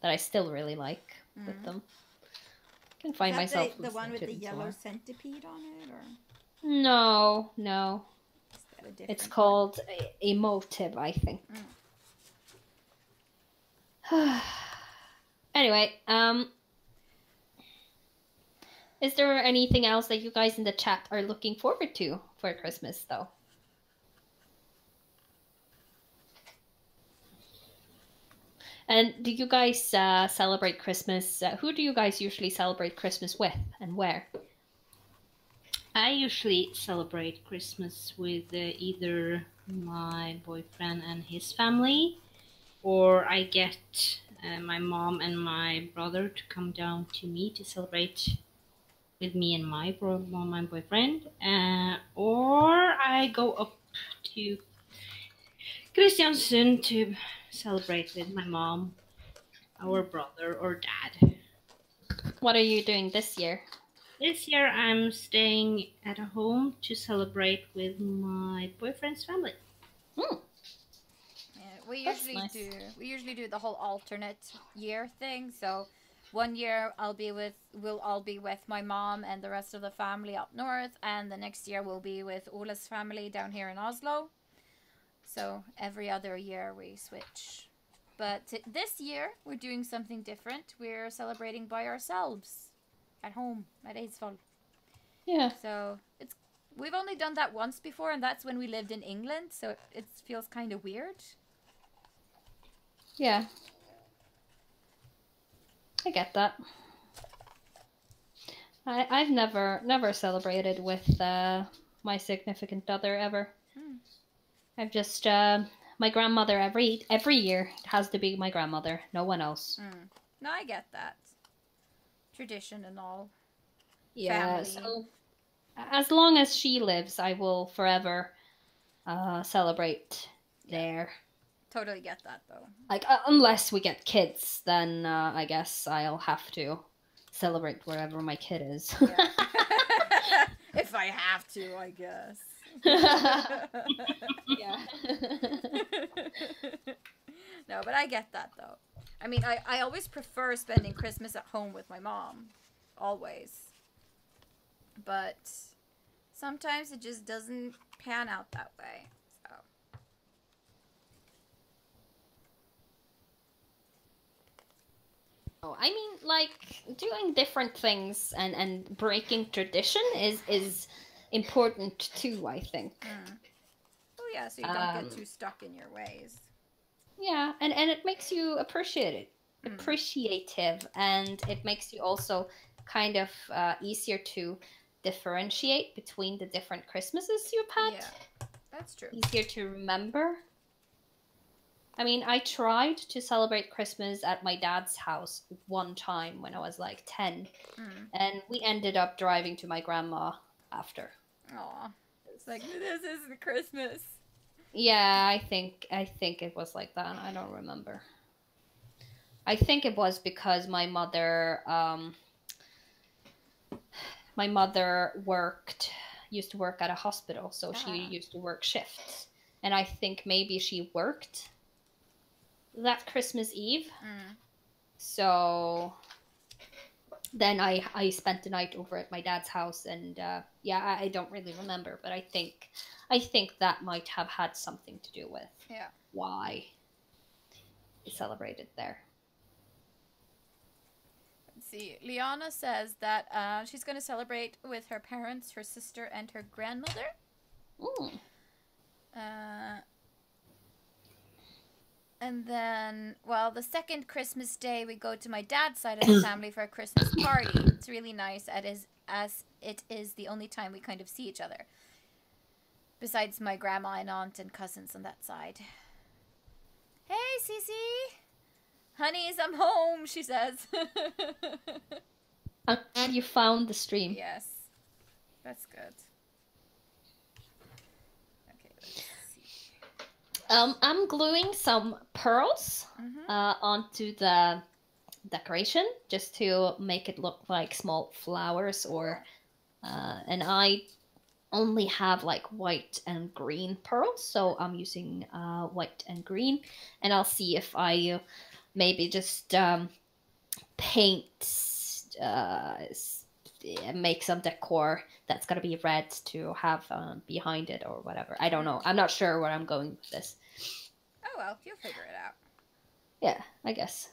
That I still really like with them. I can find myself the one with the yellow somewhere. centipede on it, or No. is that a different It's called Emotive, I think. Anyway, is there anything else that you guys in the chat are looking forward to for Christmas, though? And do you guys celebrate Christmas? Who do you guys usually celebrate Christmas with, and where? I usually celebrate Christmas with either my boyfriend and his family, or I get my mom and my brother to come down to me to celebrate with me and my mom and boyfriend, or I go up to Kristiansund to celebrate with my mom, our brother or dad. What are you doing this year? This year I'm staying at a home to celebrate with my boyfriend's family. We usually do the whole alternate year thing. So one year we'll all be with my mom and the rest of the family up north, and the next year we'll be with Ola's family down here in Oslo. So every other year we switch. But this year we're doing something different. We're celebrating by ourselves at home at Eidsvoll. Yeah. So we've only done that once before, and that's when we lived in England, so it feels kind of weird. Yeah. I get that. I've never celebrated with my significant other ever. I've just my grandmother every year. It has to be my grandmother, no one else. No, I get that. Tradition and all. Yeah. Family. So as long as she lives, I will forever celebrate there. Totally get that, though. Like unless we get kids, then I guess I'll have to celebrate wherever my kid is. Yeah. If I have to, I guess. Yeah. No, but I get that, though. I mean, I always prefer spending Christmas at home with my mom. Always. But sometimes it just doesn't pan out that way. So. I mean, like, doing different things and breaking tradition is important too, I think. Oh yeah, so you don't get too stuck in your ways. Yeah, and it makes you appreciative, and it makes you also kind of easier to differentiate between the different Christmases you've had. Yeah, that's true. Easier to remember. I mean, I tried to celebrate Christmas at my dad's house one time when I was like 10, and we ended up driving to my grandma after. Aw, it's like, this isn't Christmas. Yeah, I think it was like that. I don't remember. I think it was because my mother used to work at a hospital, so she used to work shifts, and I think maybe she worked that Christmas Eve. So then I spent the night over at my dad's house, and yeah, I don't really remember, but I think that might have had something to do with why we celebrated there. Let's see. Liana says that she's going to celebrate with her parents, her sister, and her grandmother. And then, well, the second Christmas day, we go to my dad's side of the family for a Christmas party. It's really nice, as it is the only time we kind of see each other. Besides my grandma and aunt and cousins on that side. Hey, Cece! Honeys, I'm home, she says. I'm glad you found the stream. Yes. That's good. Okay, let's see. I'm gluing some pearls onto the decoration just to make it look like small flowers, or and I only have like white and green pearls, so I'm using white and green, and I'll see if I maybe just paint make some decor that's gonna be red to have behind it or whatever. I don't know. I'm not sure where I'm going with this. Oh well, you'll figure it out. Yeah, I guess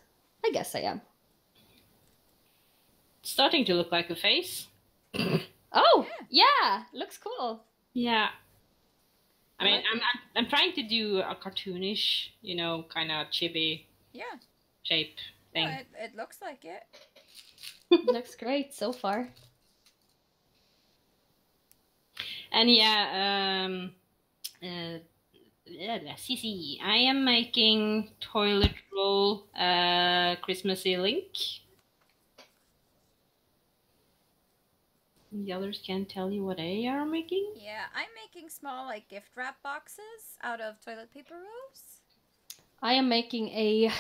I am. It's starting to look like a face. Oh, yeah, looks cool. Yeah. I mean, I'm trying to do a cartoonish, kind of chibi shape thing. No, it looks like it. Looks great so far. And CC, I am making toilet roll Christmassy link. The others can't tell you what they are making? Yeah, I'm making small, like, gift wrap boxes out of toilet paper rolls. I am making a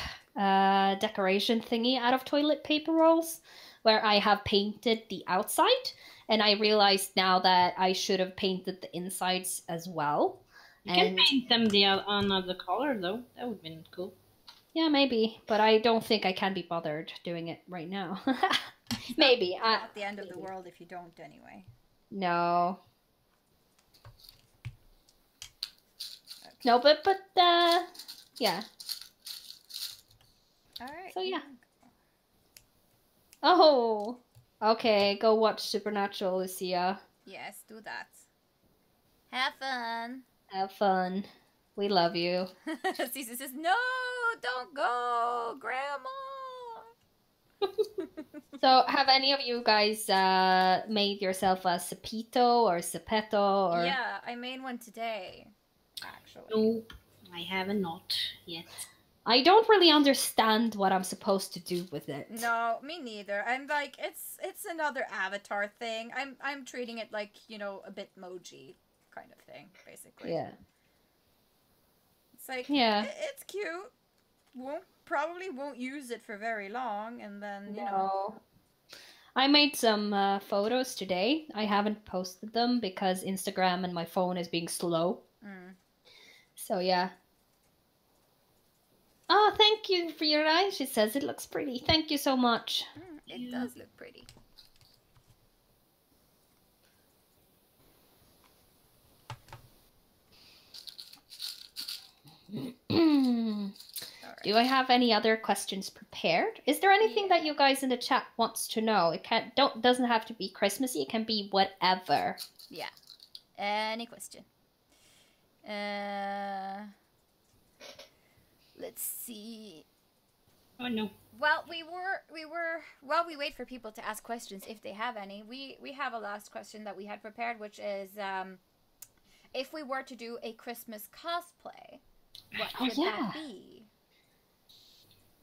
decoration thingy out of toilet paper rolls, where I have painted the outside, and I realized now that I should have painted the insides as well. You can paint them another color, though. That would have been cool. Yeah, maybe, but I don't think I can be bothered doing it right now. Maybe. Not the end of the world if you don't, anyway. No. Okay. No, but yeah. All right. So yeah. Oh, okay. Go watch Supernatural, Lucia. Yes, do that. Have fun. Have fun. We love you. Cece says, "No, don't go, Grandma." So, have any of you guys made yourself a sapito or sapeto or? Yeah, I made one today, actually. Nope, I haven't not yet. I don't really understand what I'm supposed to do with it. No, me neither. I'm like, it's another avatar thing. I'm treating it like, you know, a Bitmoji kind of thing, basically. Yeah. It's like, Yeah. it's cute. Probably won't use it for very long, and then, you know. No. I made some photos today. I haven't posted them because Instagram and my phone is being slow. So yeah. Oh, thank you for your eyes. She says it looks pretty. Thank you so much. It does look pretty. Do I have any other questions prepared? Is there anything that you guys in the chat wants to know? It doesn't have to be Christmassy. It can be whatever. Yeah. Any question? Let's see. Oh no. Well, while we wait for people to ask questions if they have any, we have a last question that we had prepared, which is if we were to do a Christmas cosplay, what would that be?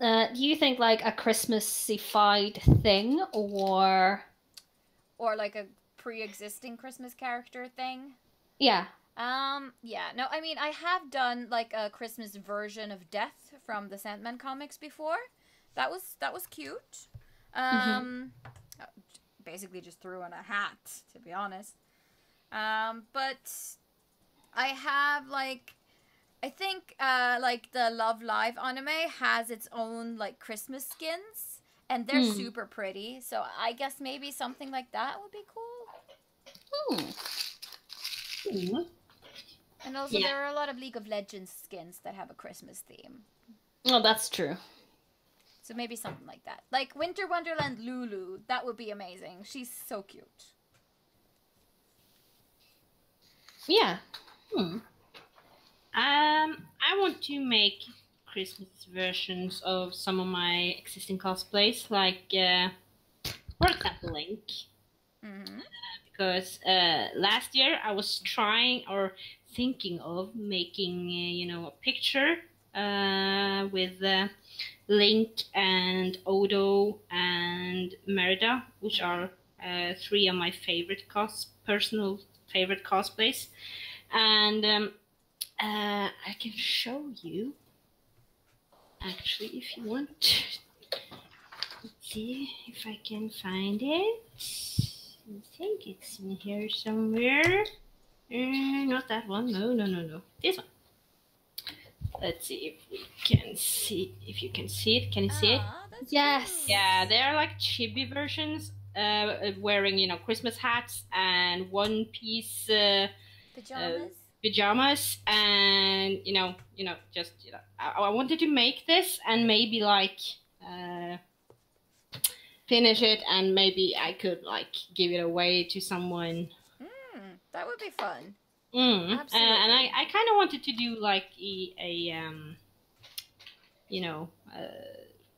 Do you think like a Christmasified thing or like a pre-existing Christmas character thing? Yeah. Yeah. No, I mean, I have done like a Christmas version of Death from the Sandman comics before. That was cute. Basically just threw on a hat, to be honest. But I have like, I think like the Love Live anime has its own like Christmas skins, and they're super pretty. So I guess maybe something like that would be cool. And also there are a lot of League of Legends skins that have a Christmas theme. Oh, that's true. So maybe something like that. Like Winter Wonderland Lulu, that would be amazing. She's so cute. Yeah. I want to make Christmas versions of some of my existing cosplays, like, for example, Link. Because last year I was trying or thinking of making, a picture with Link and Odo and Merida, which are three of my favorite personal favorite cosplays. And I can show you, actually, if you want. Let's see if I can find it. I think it's in here somewhere. Not that one. No. This one. Let's see if we can see. If you can see it. Can you see it? Yes. Cool. Yeah, they are like chibi versions, wearing Christmas hats and one-piece pajamas, and just I wanted to make this and maybe like finish it, and maybe I could like give it away to someone. That would be fun. Absolutely. And I kind of wanted to do like a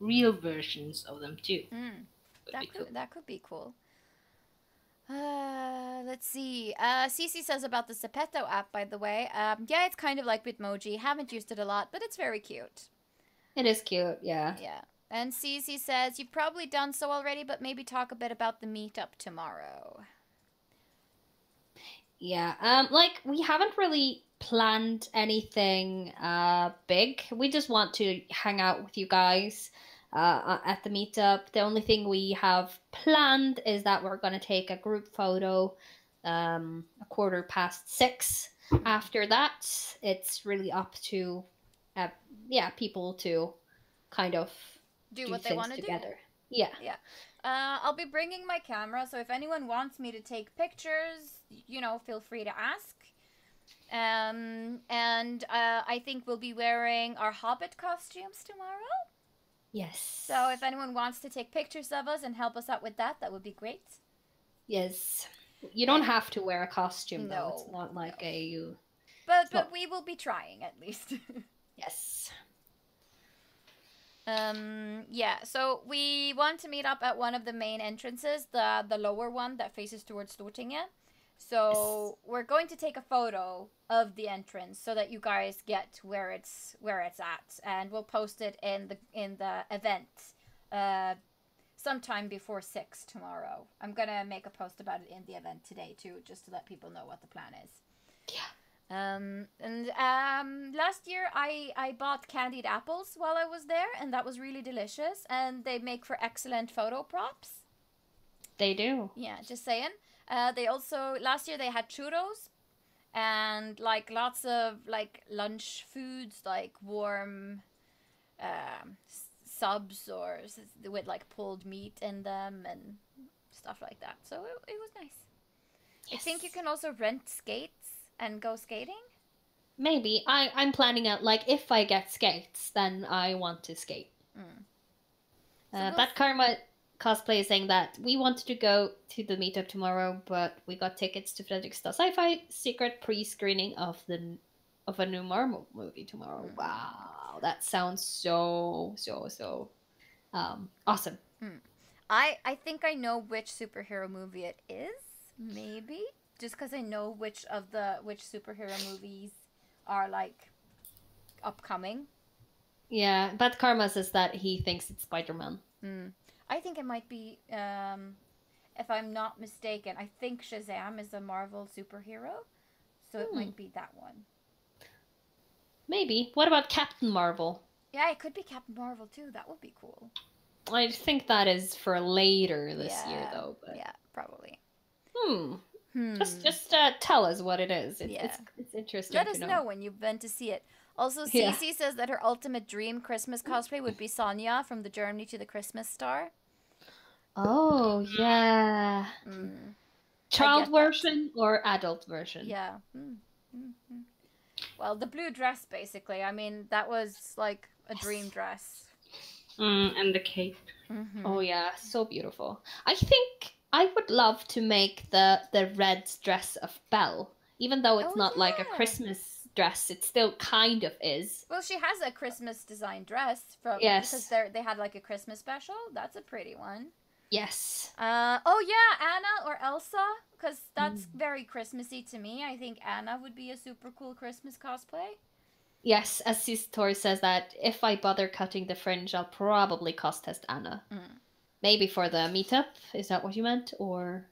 real versions of them too. That could be cool. Let's see. Cece says about the Zepeto app, by the way. Yeah, it's kind of like Bitmoji. Haven't used it a lot, but it's very cute. It is cute, yeah. Yeah. And Cece says, you've probably done so already, but maybe talk a bit about the meetup tomorrow. Yeah, like, we haven't really planned anything big. We just want to hang out with you guys at the meetup. The only thing we have planned is that we're going to take a group photo 6:15. After that, it's really up to people to kind of do what they things want to do. together. Yeah. Yeah. I'll be bringing my camera, so if anyone wants me to take pictures, feel free to ask. And I think we'll be wearing our Hobbit costumes tomorrow. Yes. So if anyone wants to take pictures of us and help us out with that, that would be great. Yes. You don't have to wear a costume, though. No, It's not like a... But we will be trying, at least. Yes. Yeah, so we want to meet up at one of the main entrances, the lower one that faces towards Stortinget. So we're going to take a photo of the entrance so that you guys get where it's at, and we'll post it in the event sometime before 6 tomorrow. I'm gonna make a post about it in the event today too, just to let people know what the plan is. Yeah. Last year I bought candied apples while I was there, and that was really delicious, and they make for excellent photo props. They do. Yeah, just saying. They also, last year they had churros and like lots of like lunch foods, like warm subs or with like pulled meat in them and stuff like that. So it was nice. Yes. I think you can also rent skates and go skating. Maybe. I'm planning out, like, if I get skates, then I want to skate. That Karma Cosplay is saying that we wanted to go to the meetup tomorrow, but we got tickets to Fredrikstad Sci-Fi secret pre-screening of a new Marvel movie tomorrow. Wow, that sounds so awesome. I think I know which superhero movie it is. Maybe just because I know which superhero movies are like upcoming. Yeah, but Karma says that he thinks it's Spider-Man. I think it might be, if I'm not mistaken, I think Shazam is a Marvel superhero, so it might be that one. Maybe. What about Captain Marvel? Yeah, it could be Captain Marvel too. That would be cool. I think that is for later this year, though. But... yeah, probably. Just tell us what it is. It's interesting. Let us know when you've been to see it. Also, Cece says that her ultimate dream Christmas cosplay would be Sonia from the Journey to the Christmas Star. Oh, yeah. Child version or adult version? Yeah. Well, the blue dress, basically. I mean, that was like a dream dress. And the cape. Oh, yeah. So beautiful. I think I would love to make the red dress of Belle. Even though it's not like a Christmas dress, it still kind of is. Well, she has a Christmas design dress because they had like a Christmas special. That's a pretty one. Yes. Oh yeah, Anna or Elsa, because that's very Christmassy to me. I think Anna would be a super cool Christmas cosplay. Yes, as Tor says that if I bother cutting the fringe, I'll probably cost test Anna. Maybe for the meetup. Is that what you meant, or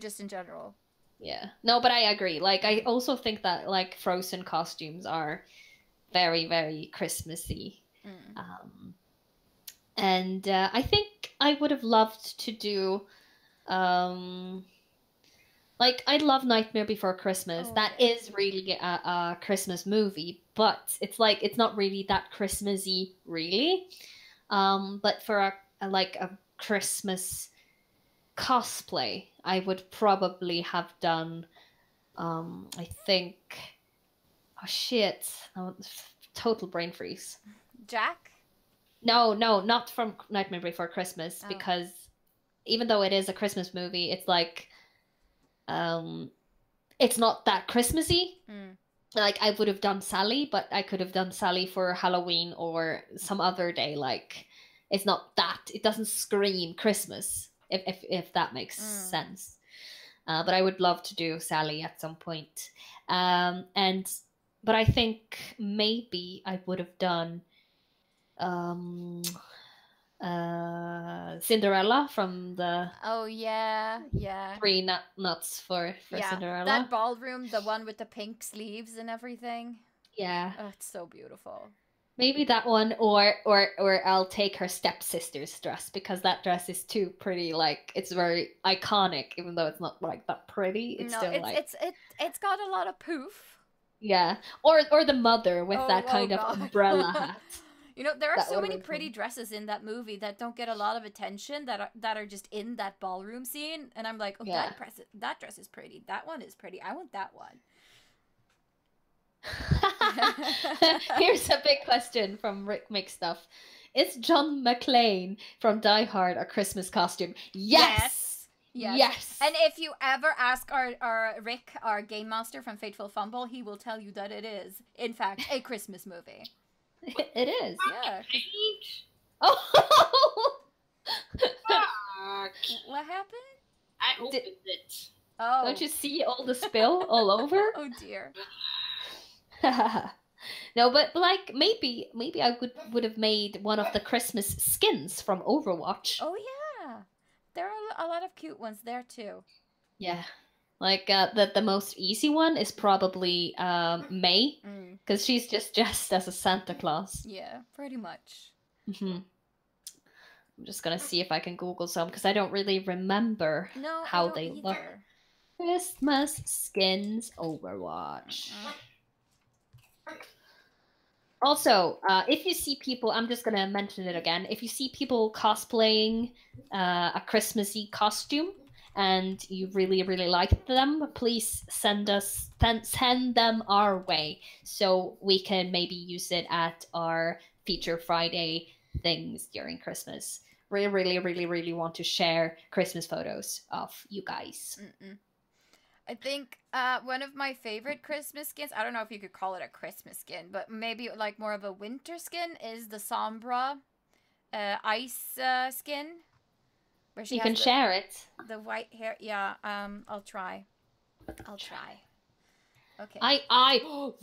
just in general? Yeah. No, but I agree. Like, I also think that, like, Frozen costumes are very, very Christmassy. And I think I would have loved to do, like, I love Nightmare Before Christmas. That is really a Christmas movie, but it's like, it's not really that Christmassy, really. But for a Christmas cosplay, I would probably have done, I think, total brain freeze. Jack? No, not from Nightmare Before Christmas, because even though it is a Christmas movie, it's like, it's not that Christmassy. Like, I would have done Sally, but I could have done Sally for Halloween or some other day. Like, it's not that, it doesn't scream Christmas. If that makes sense. But I would love to do Sally at some point. But I think maybe I would have done Cinderella from the... Oh, yeah. Three Nuts for Cinderella. That ballroom, the one with the pink sleeves and everything. Yeah. Oh, it's so beautiful. Maybe that one, or I'll take her stepsister's dress, because that dress is too pretty. Like, it's very iconic, even though it's not like that pretty. It's got a lot of poof. Yeah, or the mother with that kind of umbrella hat. You know, there are That so would've many been pretty cool. dresses in that movie that don't get a lot of attention that are just in that ballroom scene, and I'm like, oh, Yeah. that dress is pretty. That one is pretty. I want that one. Here's a big question from Rick McStuff. Is John McClane from Die Hard a Christmas costume? Yes! Yes! And if you ever ask our Rick, our game master from Fateful Fumble, he will tell you that it is, in fact, a Christmas movie. It is. Yeah. Paint. Oh! Fuck. What happened? I opened it. Oh. Don't you see all the spill all over? Oh dear. No, but like maybe I would have made one of the Christmas skins from Overwatch. Oh yeah. There are a lot of cute ones there too. Yeah. Like the most easy one is probably May, because she's just dressed as a Santa Claus. Yeah, pretty much. I'm just gonna see if I can Google some, because I don't really remember how they look. Christmas skins Overwatch. Also, if you see people, I'm just gonna mention it again. If you see people cosplaying a Christmassy costume and you really, really like them, please send them our way so we can maybe use it at our Feature Friday things during Christmas. We really, really, really want to share Christmas photos of you guys. I think one of my favorite Christmas skins, I don't know if you could call it a Christmas skin, but maybe like more of a winter skin, is the Sombra ice skin. Where she You has can share it. The white hair. Yeah, I'll try. Okay.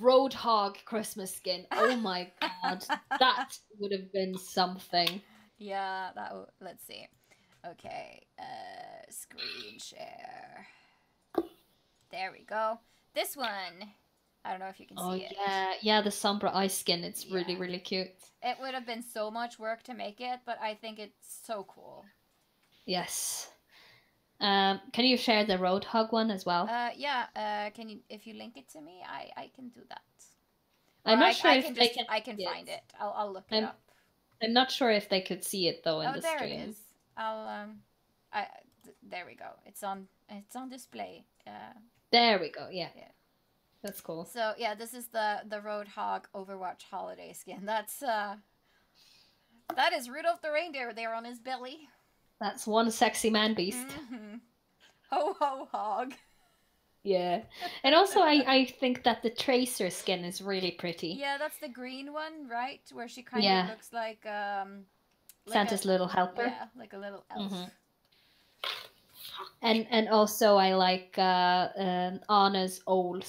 Roadhog Christmas skin. Oh my god. That would have been something. Yeah, let's see. Okay, screen share. There we go. This one, I don't know if you can see it. Yeah, the Sombra ice skin. It's really, really cute. It would have been so much work to make it, but I think it's so cool. Yes. Can you share the Roadhog one as well? Yeah. Can you, if you link it to me, I can do that. I'm not sure if they can. I can find it. I'll look it up. I'm not sure if they could see it though in the stream. Oh, there it is. There we go. It's on display. There we go. Yeah. That's cool. So yeah, this is the Roadhog Overwatch holiday skin. That is Rudolph the reindeer there on his belly. That's one sexy man beast. Ho ho hog. Yeah. And also I think that the Tracer skin is really pretty. Yeah, that's the green one, right? Where she kind of looks like Santa's little helper. Yeah, like a little elf. And also I like Anna's owl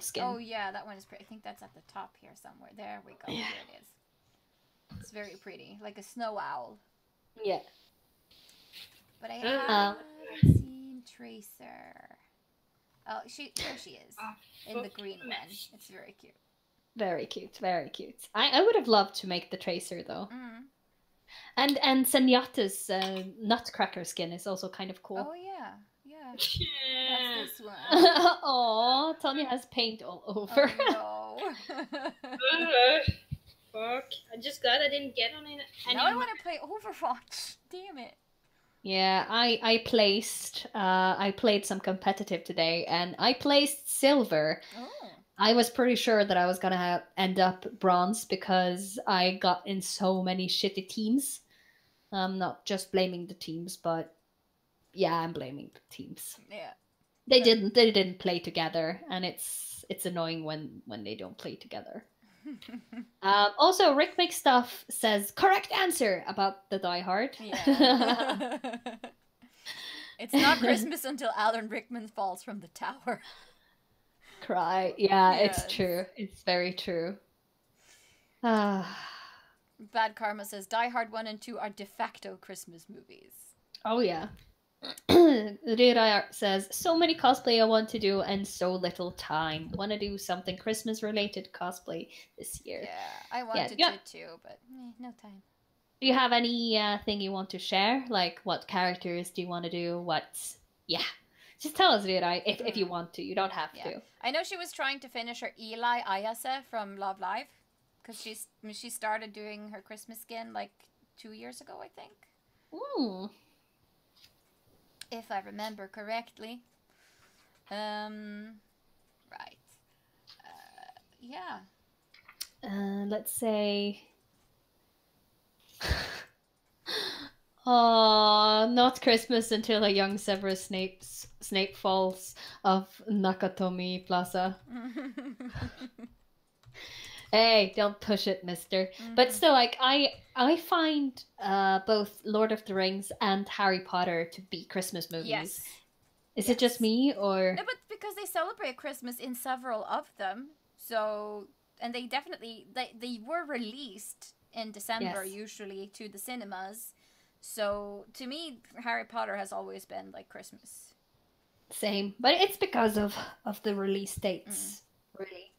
skin. Oh yeah, that one is pretty. I think that's at the top here somewhere. There we go. Yeah. Here it is. It's very pretty, like a snow owl. Yeah. But I haven't seen Tracer. Oh, there she is in the green one. It's very cute. Very cute, very cute. I would have loved to make the Tracer though. And Zenyatta's Nutcracker skin is also kind of cool. Oh yeah. That's this one. Oh, Tanya has paint all over. Oh, no. Fuck! I didn't get on it. Now I want to play Overwatch. Damn it. Yeah, I played some competitive today, and I placed silver. Oh. I was pretty sure that I was gonna end up bronze because I got in so many shitty teams. I'm not just blaming the teams, but yeah, I'm blaming the teams. Yeah. They didn't play together, and it's annoying when they don't play together. Also, Rick Makes Stuff says correct answer about the Die Hard. Yeah. It's not Christmas until Alan Rickman falls from the tower. Cry. Yeah, Yes. It's true. It's very true. Bad Karma says Die Hard 1 and 2 are de facto Christmas movies. Oh yeah. Rira says, so many cosplay I want to do and so little time. Want to do something Christmas related cosplay this year. Yeah, I wanted to too, but no time. Do you have any thing you want to share? Like what characters do you want to do? Just tell us, Rira, if you want to. You don't have to. I know she was trying to finish her Eli Ayase from Love Live. because she started doing her Christmas skin like 2 years ago, I think. Ooh. If I remember correctly. Right. Yeah. Let's say. Oh, not Christmas until a young Severus Snape falls of Nakatomi Plaza. Hey, don't push it, mister. But still, like I find both Lord of the Rings and Harry Potter to be Christmas movies. Yes. Is it just me, or No, but because they celebrate Christmas in several of them, so and they definitely they were released in December usually to the cinemas. So to me, Harry Potter has always been like Christmas. Same, but it's because of the release dates, really.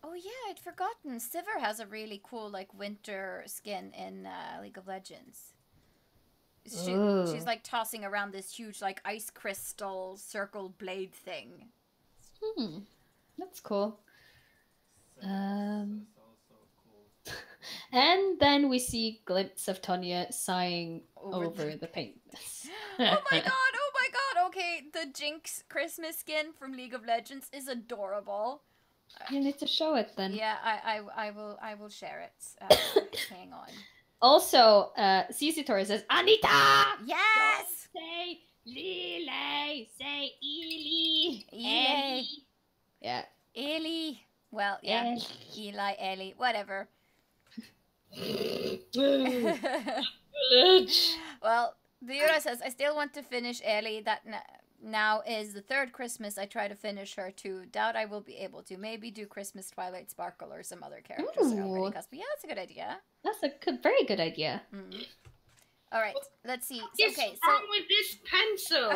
Oh yeah, I'd forgotten. Sivir has a really cool like winter skin in League of Legends. She's like tossing around this huge like ice crystal circle blade thing. That's cool. And then we see glimpse of Tonya sighing over the paint. Oh my god! Okay, the Jinx Christmas skin from League of Legends is adorable. You need to show it then. Yeah, I will share it. Hang on. Also, CC Tori says, Anita! Yes! Don't say Lily, say Eli. Eli. Yeah. Eli. Well, yeah. Eli, Ellie, whatever. Well, Viura says, I still want to finish Ellie. That now is the third Christmas I try to finish her too. Doubt I will be able to. Maybe do Christmas Twilight Sparkle or some other characters that already cusp. But yeah, that's a good idea. That's a very good idea. All right, let's see. What's wrong with this pencil?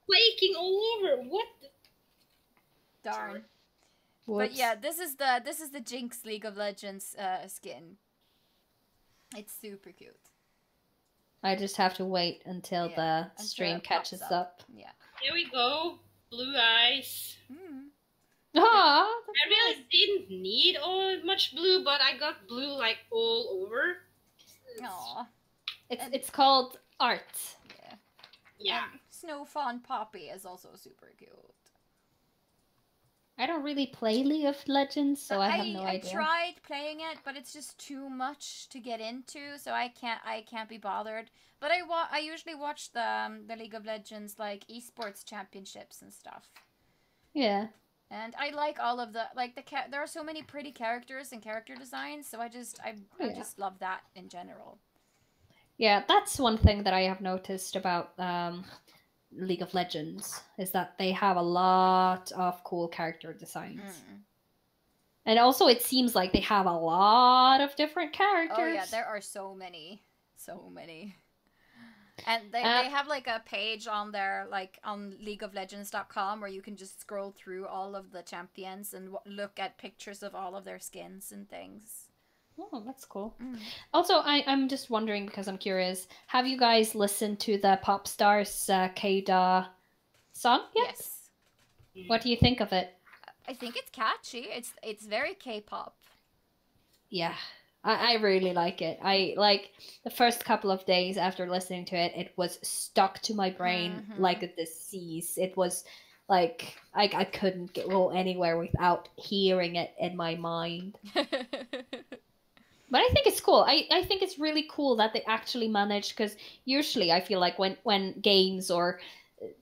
Flaking all over. What? Darn. Whoops. But yeah, this is the Jinx League of Legends skin. It's super cute. I just have to wait until the stream catches up. Yeah. Here we go. Blue eyes. Ah, I really didn't need much blue, but I got blue like all over. Aww. It's called art. Yeah. Yeah. And Snow Fawn Poppy is also super cute. I don't really play League of Legends, so I have no idea. I tried playing it, but it's just too much to get into, so I can't be bothered. But I usually watch the League of Legends like esports championships and stuff. Yeah. And I like all of there are so many pretty characters and character designs, so I just love that in general. Yeah, that's one thing that I have noticed about League of Legends is that they have a lot of cool character designs. And also it seems like they have a lot of different characters. Oh yeah, there are so many. And they have like a page on their on leagueoflegends.com where you can just scroll through all of the champions and look at pictures of all of their skins and things. Oh, that's cool. Also, I'm just wondering because I'm curious. Have you guys listened to the Pop Stars K-Da song yet? Yes. What do you think of it? I think it's catchy. It's very K-pop. Yeah, I really like it. I like the first couple of days after listening to it. It was stuck to my brain like a disease. It was like I couldn't go anywhere without hearing it in my mind. But I think it's cool. I think it's really cool that they actually managed, because usually I feel like when games or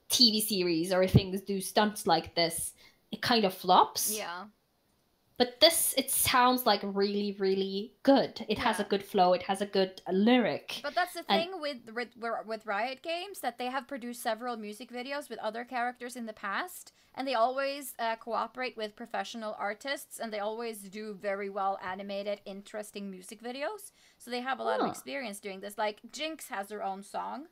TV series or things do stunts like this, it kind of flops. Yeah. But this, it sounds like really, really good. It has a good flow. It has a good lyric. But that's the thing with Riot Games, that they have produced several music videos with other characters in the past, and they always cooperate with professional artists, and they always do very well animated, interesting music videos. So they have a lot of experience doing this. Like Jinx has her own song.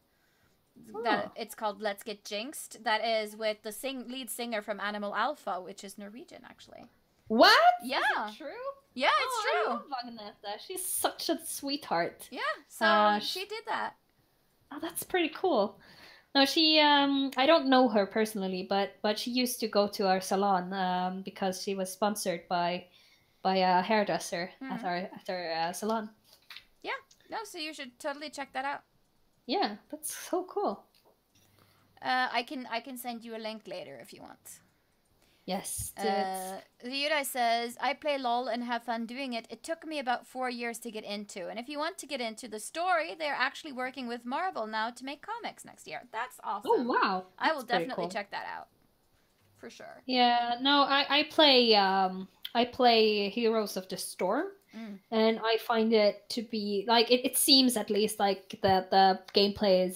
That it's called Let's Get Jinxed. That is with the lead singer from Animal Alpha, which is Norwegian, actually. What? Yeah. Is it true? Yeah, it's true. I love Agneta. She's such a sweetheart. Yeah, so she did that. Oh, that's pretty cool. No, she, I don't know her personally, but she used to go to our salon, because she was sponsored by by a hairdresser at our salon. Yeah, no, so you should totally check that out. Yeah, that's so cool. I can send you a link later if you want. Yes, do it. Ryudai says, I play LOL and have fun doing it. It took me about 4 years to get into. And if you want to get into the story, they're actually working with Marvel now to make comics next year. That's awesome. Oh, wow. I will That's pretty definitely cool. check that out. For sure. Yeah, no, I play Heroes of the Storm, and I find it to be like it seems at least like the gameplay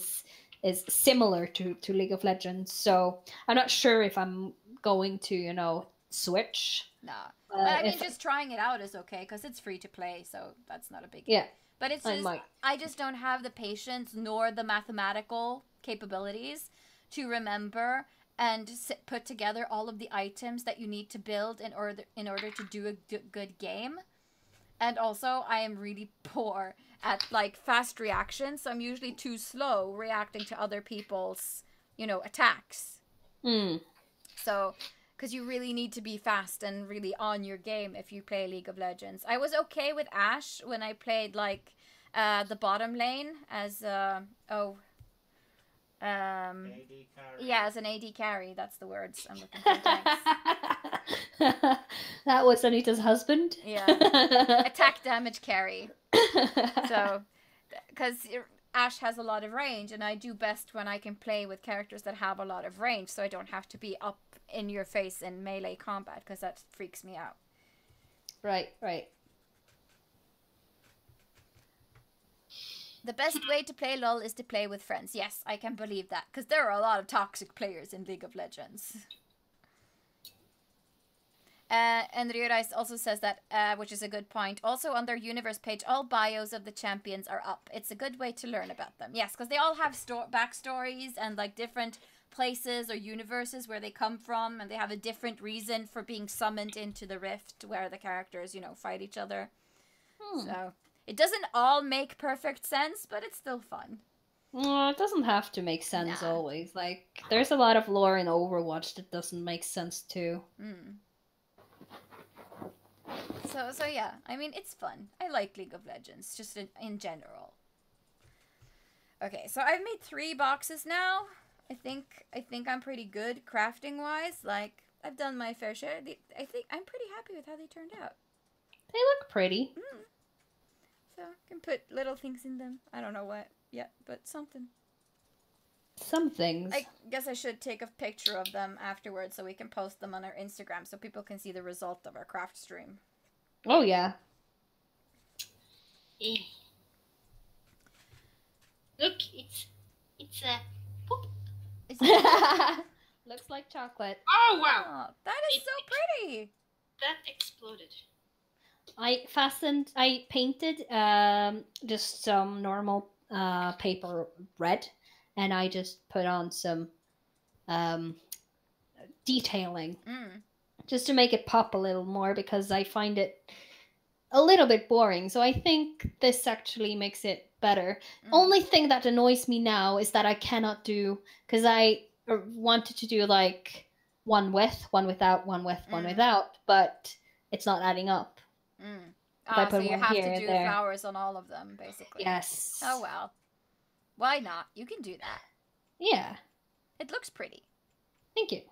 is similar to League of Legends. So I'm not sure if I'm going to switch. Nah. But I mean, just trying it out is okay because it's free to play, so that's not a big deal. Yeah. But it's just I just don't have the patience nor the mathematical capabilities to remember and put together all of the items that you need to build in order to do a good game. And also, I am really poor at like fast reactions, so I'm usually too slow reacting to other people's, attacks. So, because you really need to be fast and really on your game if you play League of Legends. I was okay with Ashe when I played like the bottom lane as AD carry. Yeah, as an AD carry. That's the words I'm looking for. Thanks. That was Anita's husband. Yeah. Attack damage carry. So, because Ashe has a lot of range, and I do best when I can play with characters that have a lot of range, so I don't have to be up in your face in melee combat, because that freaks me out. Right. The best way to play LoL is to play with friends. Yes, I can believe that, because there are a lot of toxic players in League of Legends. And Ryurai also says that, which is a good point. Also, on their universe page, all bios of the champions are up. It's a good way to learn about them. Yes, because they all have backstories and like different places or universes where they come from, and they have a different reason for being summoned into the rift where the characters, fight each other. So it doesn't all make perfect sense, but it's still fun. Well, it doesn't have to make sense always. Like, there's a lot of lore in Overwatch that doesn't make sense too. So yeah, I mean, it's fun. I like League of Legends, just in general. Okay, so I've made 3 boxes now. I think I'm pretty good crafting-wise. Like, I've done my fair share. I think I'm pretty happy with how they turned out. They look pretty. So, I can put little things in them. I don't know what yet, but something. Some things. I guess I should take a picture of them afterwards so we can post them on our Instagram so people can see the result of our craft stream. Oh, yeah. Look, it's a poop. Looks like chocolate. Oh, wow. Oh, that is so pretty. That exploded. I painted just some normal paper red, and I just put on some detailing just to make it pop a little more, because I find it a little bit boring. So I think this actually makes it better. Only thing that annoys me now is that I cannot do, because I wanted to do like one with, one without, one with, one without, but it's not adding up. So you have to do flowers on all of them, basically. Yes. Oh, well. Why not? You can do that. Yeah. It looks pretty. Thank you.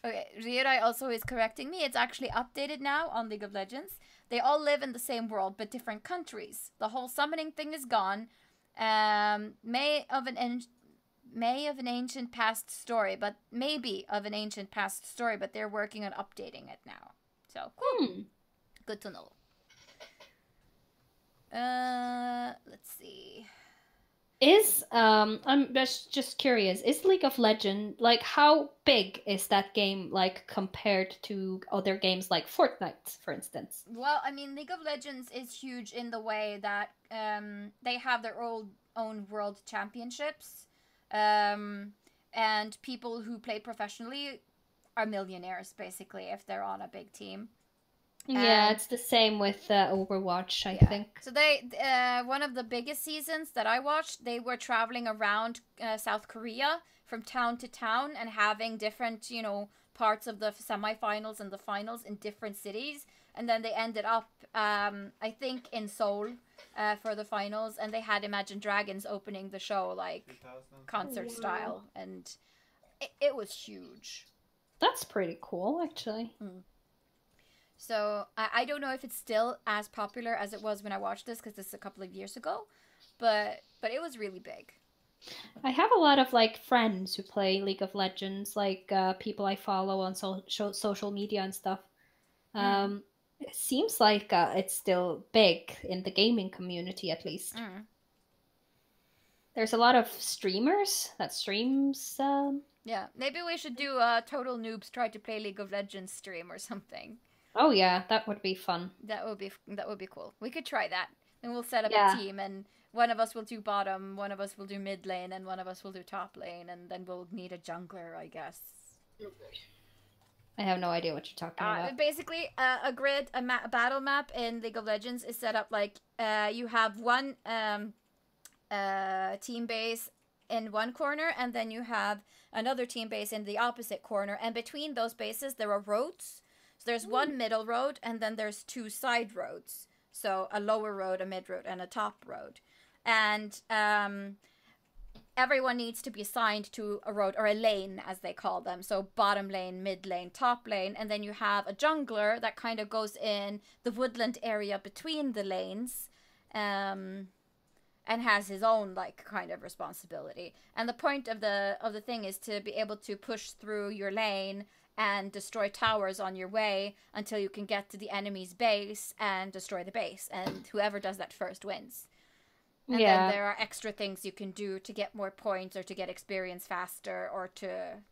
Okay, Ryurai also is correcting me. It's actually updated now on League of Legends. They all live in the same world, but different countries. The whole summoning thing is gone. May of an ancient past story, but maybe of an ancient past story, but they're working on updating it now. So, cool. Good to know. Let's see. I'm just curious, is League of Legends, like, how big is that game, like, compared to other games like Fortnite, for instance? Well, I mean, League of Legends is huge in the way that they have their own world championships, and people who play professionally are millionaires, basically, if they're on a big team. Yeah, it's the same with Overwatch, I think. So they, one of the biggest seasons that I watched, they were traveling around South Korea from town to town and having different, parts of the semifinals and the finals in different cities. and then they ended up, I think, in Seoul for the finals, and they had Imagine Dragons opening the show, like, concert style, and it was huge. That's pretty cool, actually. So I don't know if it's still as popular as it was when I watched this, because this is a couple of years ago, but it was really big. I have a lot of like friends who play League of Legends, like people I follow on social media and stuff. It seems like it's still big in the gaming community, at least. There's a lot of streamers that streams. Yeah, maybe we should do a Total Noobs Try to Play League of Legends stream or something. Oh yeah, that would be fun. That would be cool. We could try that. Then we'll set up a team, and one of us will do bottom, one of us will do mid lane, and one of us will do top lane, and then we'll need a jungler, I guess. I have no idea what you're talking about. Basically, a grid, a battle map in League of Legends is set up like you have one team base in one corner, and then you have another team base in the opposite corner, and between those bases there are roads. So there's one middle road, and then there's two side roads. So a lower road, a mid road, and a top road. And everyone needs to be assigned to a road, or a lane as they call them. So bottom lane, mid lane, top lane, and then you have a jungler that kind of goes in the woodland area between the lanes, and has his own like kind of responsibility. And the point of the thing is to be able to push through your lane and destroy towers on your way until you can get to the enemy's base and destroy the base, and whoever does that first wins. And then there are extra things you can do to get more points, or to get experience faster, or to,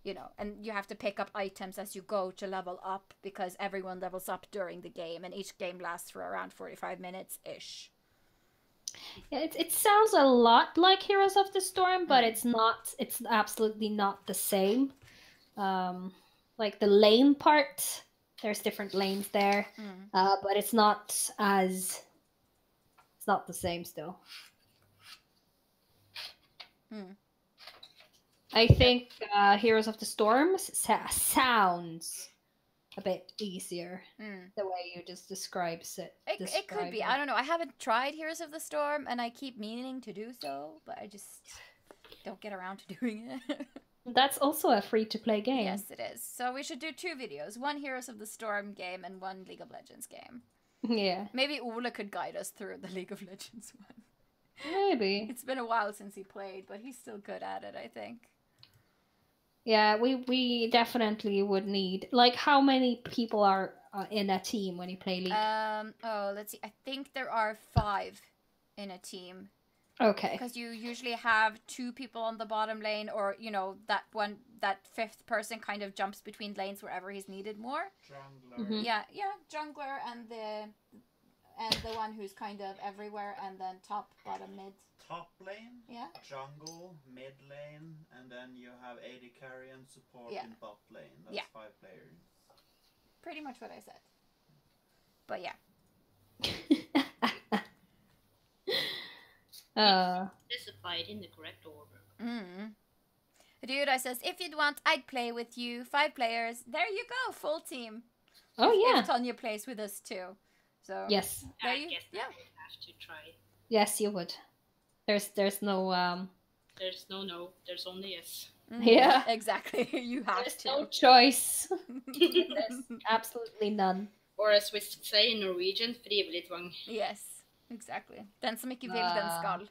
you know, and you have to pick up items as you go to level up, because everyone levels up during the game, and each game lasts for around 45 minutes-ish. Yeah, it sounds a lot like Heroes of the Storm, but it's not. It's absolutely not the same. Like the lane part, there's different lanes there, but it's not as. It's not the same still. I think Heroes of the Storm sounds a bit easier the way you just describe it. It could be. I don't know. I haven't tried Heroes of the Storm, and I keep meaning to do so, but I just don't get around to doing it. That's also a free-to-play game. Yes, it is. So we should do 2 videos. One Heroes of the Storm game and one League of Legends game. Yeah. Maybe Ola could guide us through the League of Legends one. Maybe. It's been a while since he played, but he's still good at it, I think. Yeah, we definitely would need... Like, how many people are in a team when you play League? Let's see. I think there are 5 in a team. Okay. Because you usually have 2 people on the bottom lane, or, you know, that 5th person kind of jumps between lanes wherever he's needed more. Jungler. Yeah, jungler and the one who's kind of everywhere, and then top, bottom, mid. Top lane, jungle, mid lane, and then you have AD carry and support in bot lane. That's 5 players. Pretty much what I said. But yeah. Specified in the correct order. Dude, says, if you'd want, I'd play with you. 5 players. There you go, full team. Oh, yeah. If Tonya plays with us too. So yes. There I guess I would have to try. Yes, you would. There's no There's no, there's only yes. Yeah. Exactly. You have there's to. no choice. There's absolutely none. Or as we say in Norwegian, frivillig tvang. Yes, exactly. Den som ikke vil, den skal.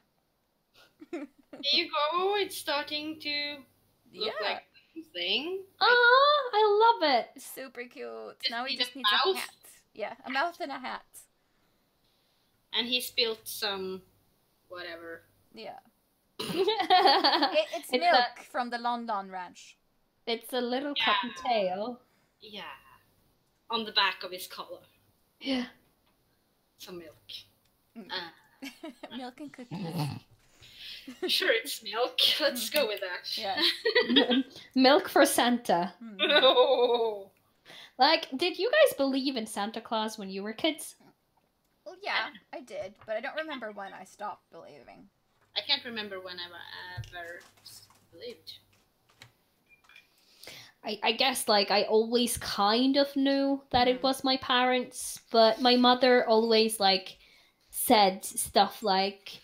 There you go. It's starting to look like something. Oh, I love it. Super cute. Just now he need just a needs a mouth. hat. Yeah, a mouth and a hat. And he spilled some whatever. Yeah. It's It's milk from the London Ranch. It's a little cottontail. Yeah. On the back of his collar. Yeah. Some milk. Milk and cookies. Sure, it's milk. Let's go with that. Yeah. Milk for Santa. No. Like, did you guys believe in Santa Claus when you were kids? Well, yeah, I did, but I don't remember when I stopped believing. I can't remember when I ever believed. I guess like I always kind of knew that it was my parents, but my mother always like said stuff like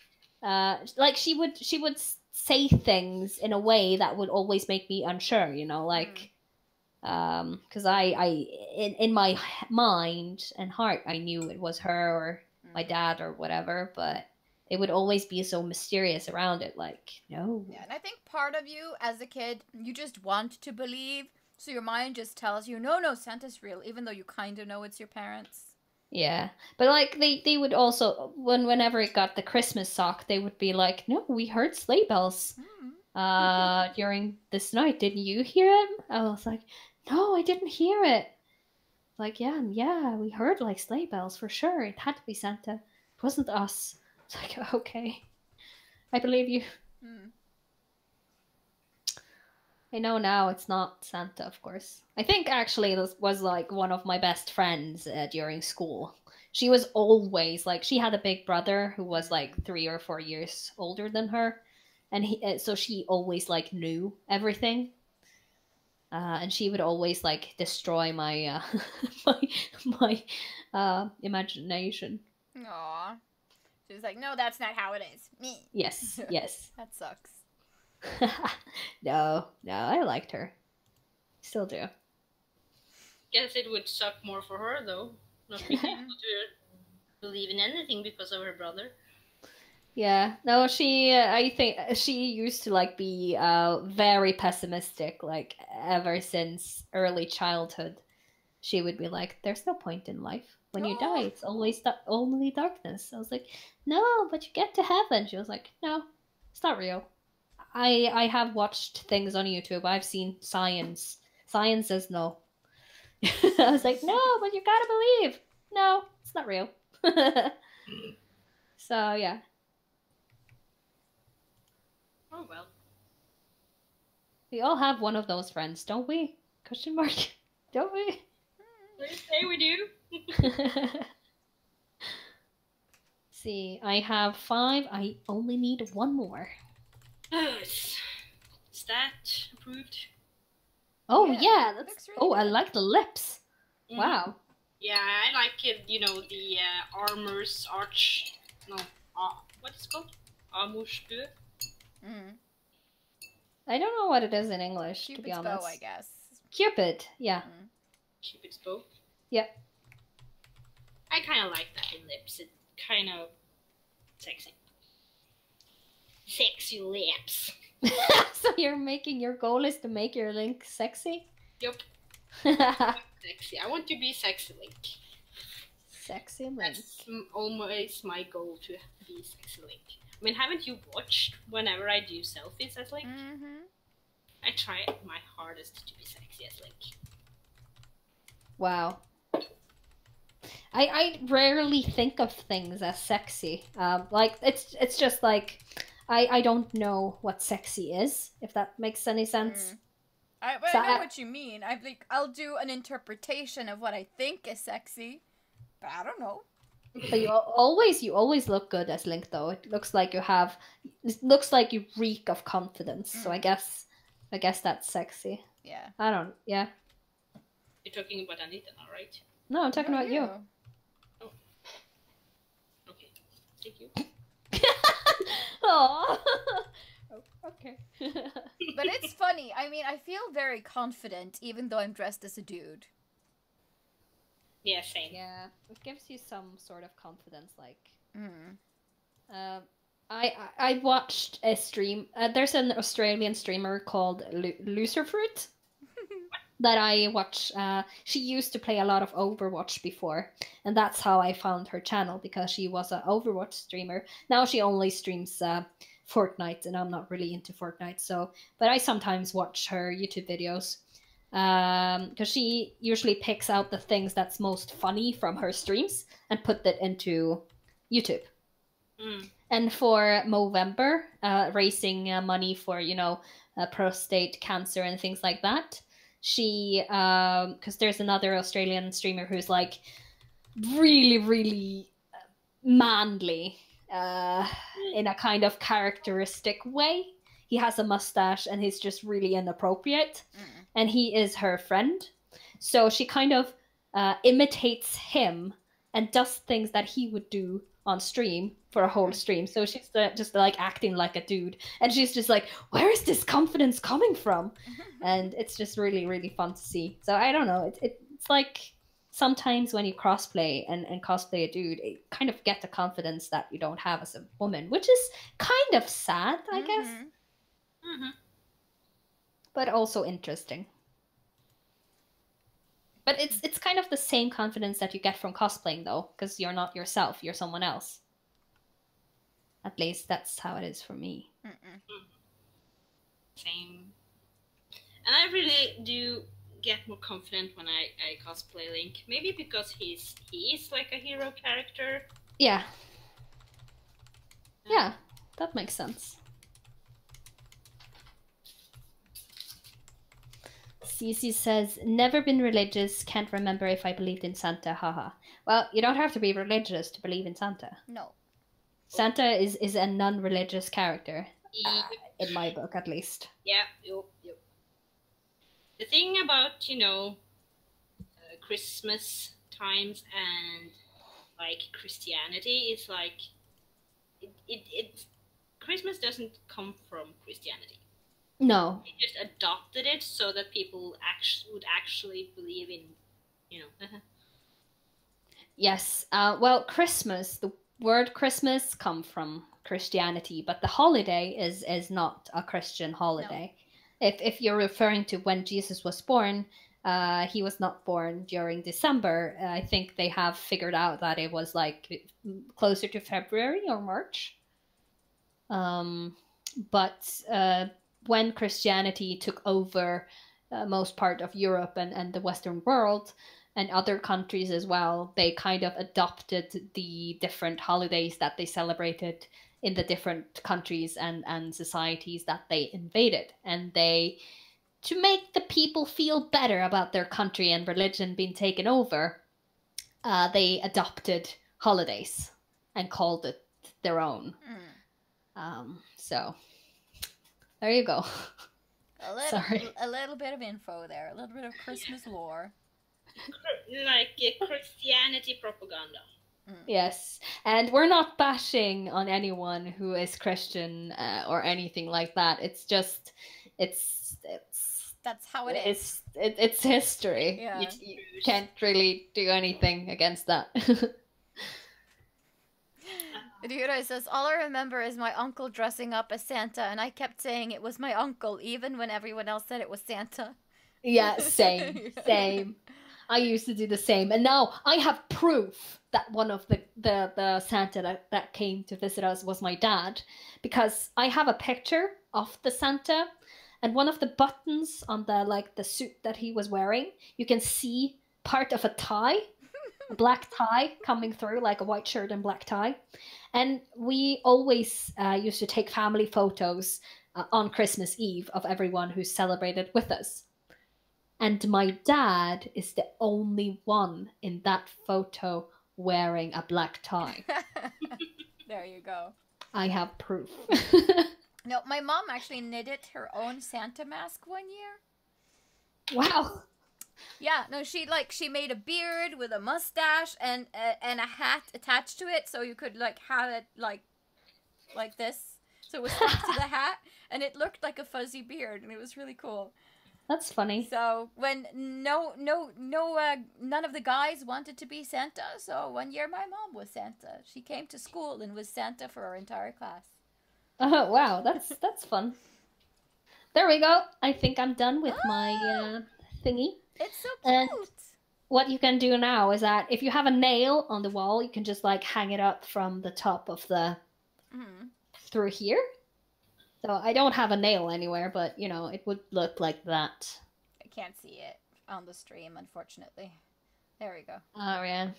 she would say things in a way that would always make me unsure, you know, like because I in my mind and heart I knew it was her or my dad or whatever, but they would always be so mysterious around it, like, no. Yeah, and I think part of you as a kid, you just want to believe, so your mind just tells you, no, Santa's real, even though you kind of know it's your parents. Yeah, but like they would also whenever it got the Christmas sock, they would be like, no, we heard sleigh bells during this night. Didn't you hear him? I was like, no, I didn't hear it. Like, yeah, we heard like sleigh bells for sure. It had to be Santa. It wasn't us. It's like, okay, I believe you. I know now it's not Santa, of course. I think actually this was like one of my best friends during school. She was always like, she had a big brother who was like 3 or 4 years older than her, and so she always like knew everything. And she would always like destroy my my imagination. Aww. She was like, no, that's not how it is. Me. Yes. That sucks. No, I liked her. Still do. Guess it would suck more for her though, not being able to believe in anything because of her brother. Yeah, no, I think she used to like be very pessimistic, like ever since early childhood. She would be like, "There's no point in life. When you die, it's always only darkness." I was like, "No, but you get to heaven." She was like, "No, it's not real." I have watched things on YouTube. I've seen science. Science says no. I was like, "No, but you gotta believe." No, it's not real. So yeah. Oh well. We all have one of those friends, don't we? Question mark. Don't we? Let's say we do. See, I have 5. I only need 1 more. Is that approved? Oh yeah, that's really I like the lips. Mm. Wow. Yeah, I like it. You know, the armor's arch. No, what is it called? Armorspur. I don't know what it is in English, Cupid's to be honest. bow, I guess. Cupid, yeah. Cupid's bow. Yep. I kind of like that in lips. It's kind of sexy. Sexy lips. So your goal is to make your Link sexy? Yep. Sexy. I want to be sexy Link. Sexy Link. That's always my goal, to be sexy Link. I mean, haven't you watched whenever I do selfies as Link? I try my hardest to be sexy as Link. Wow. I rarely think of things as sexy. Like it's just like I don't know what sexy is, if that makes any sense. I know what you mean. I'll do an interpretation of what I think is sexy, but I don't know. But you always look good as Link, though. It looks like you reek of confidence. So I guess that's sexy. Yeah. Yeah. You're talking about Anita now, right? No, I'm talking about you. Oh. Okay. Thank you. Aww. Okay. But it's funny. I mean, I feel very confident even though I'm dressed as a dude. Yeah, same. Yeah, it gives you some sort of confidence, like. I watched a stream. There's an Australian streamer called Loserfruit that I watch. She used to play a lot of Overwatch before, and that's how I found her channel, because she was an Overwatch streamer. Now she only streams Fortnite, and I'm not really into Fortnite, but I sometimes watch her YouTube videos. Because she usually picks out the things that's most funny from her streams and put that into YouTube. And for Movember, raising money for, prostate cancer and things like that, she, because there's another Australian streamer who's like really, really manly in a kind of characteristic way. He has a mustache and he's just really inappropriate. and he is her friend. So she kind of imitates him and does things that he would do on stream for a whole stream. So she's just like acting like a dude, and she's just like, where is this confidence coming from? And it's just really, really fun to see. So I don't know, it's like sometimes when you crossplay and cosplay a dude, you kind of get the confidence that you don't have as a woman, which is kind of sad, I guess. But also interesting. But it's kind of the same confidence that you get from cosplaying, though, because you're not yourself, you're someone else. At least that's how it is for me. Same. And I really do get more confident when I cosplay Link. Maybe because he is like a hero character. Yeah. Yeah, that makes sense. Cece says, never been religious, can't remember if I believed in Santa, haha. Well, you don't have to be religious to believe in Santa. No. Santa is a non-religious character, in my book at least. Yeah, yep. The thing about, Christmas times and, like, Christianity is, like, it Christmas doesn't come from Christianity. No. They just adopted it so that people would actually believe in, Yes. Well, Christmas, the word Christmas comes from Christianity, but the holiday is not a Christian holiday. No. If you're referring to when Jesus was born, he was not born during December. I think they have figured out that it was like closer to February or March. But when Christianity took over most part of Europe and the Western world and other countries as well, they kind of adopted the different holidays that they celebrated in the different countries and societies that they invaded. And they, to make the people feel better about their country and religion being taken over, they adopted holidays and called it their own. So there you go. A little bit of info there. A little bit of Christmas lore. Like Christianity propaganda. Yes, and we're not bashing on anyone who is Christian or anything like that. It's just, it's that's how it is. It's history. Yeah. You can't really do anything against that. Ryura says, all I remember is my uncle dressing up as Santa, and I kept saying it was my uncle, even when everyone else said it was Santa. Yeah, same. I used to do the same, and now I have proof that one of the Santa that came to visit us was my dad, because I have a picture of the Santa, and one of the buttons on the suit that he was wearing, you can see part of a tie, a black tie coming through, like a white shirt and black tie. And we always used to take family photos on Christmas Eve of everyone who celebrated with us. And my dad is the only one in that photo wearing a black tie. There you go. I have proof. No, my mom actually knitted her own Santa mask one year. Wow. Yeah, no, she made a beard with a mustache and a hat attached to it, so you could have it like this, so it was stuck to the hat, and it looked like a fuzzy beard, and it was really cool. That's funny. So when none of the guys wanted to be Santa, so one year my mom was Santa. She came to school and was Santa for our entire class. Oh wow, that's fun. There we go. I think I'm done with my thingy. It's so cute. And what you can do now is that if you have a nail on the wall, you can just hang it up from the top of the through here. So I don't have a nail anywhere, but it would look like that. I can't see it on the stream, unfortunately. There we go. Oh yeah,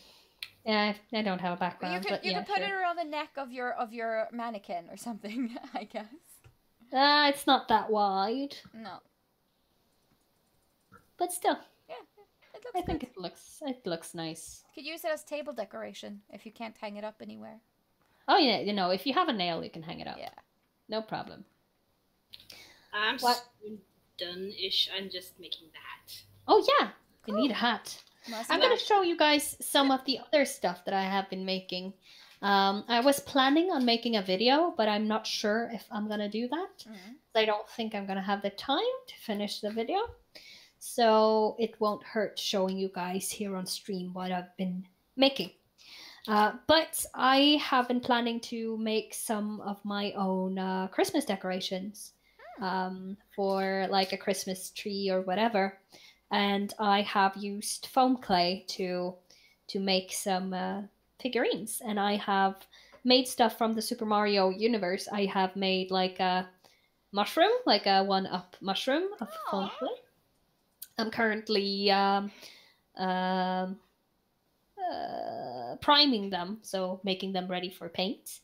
yeah. I don't have a background, you can put it around the neck of your mannequin or something, I guess. It's not that wide. No. But still, yeah, it looks I think it looks nice. Could use it as table decoration if you can't hang it up anywhere. Oh yeah, if you have a nail, you can hang it up. Yeah, no problem. done-ish. I'm just making the hat. Oh yeah, you need a hat. I'm going to show you guys some of the other stuff that I have been making. I was planning on making a video, but I'm not sure if I'm going to do that. I don't think I'm going to have the time to finish the video. So it won't hurt showing you guys here on stream what I've been making. But I have been planning to make some of my own Christmas decorations for like a Christmas tree or whatever. And I have used foam clay to make some figurines. And I have made stuff from the Super Mario universe. I have made like a mushroom, like a 1-up mushroom of foam clay. I'm currently priming them, so making them ready for paint.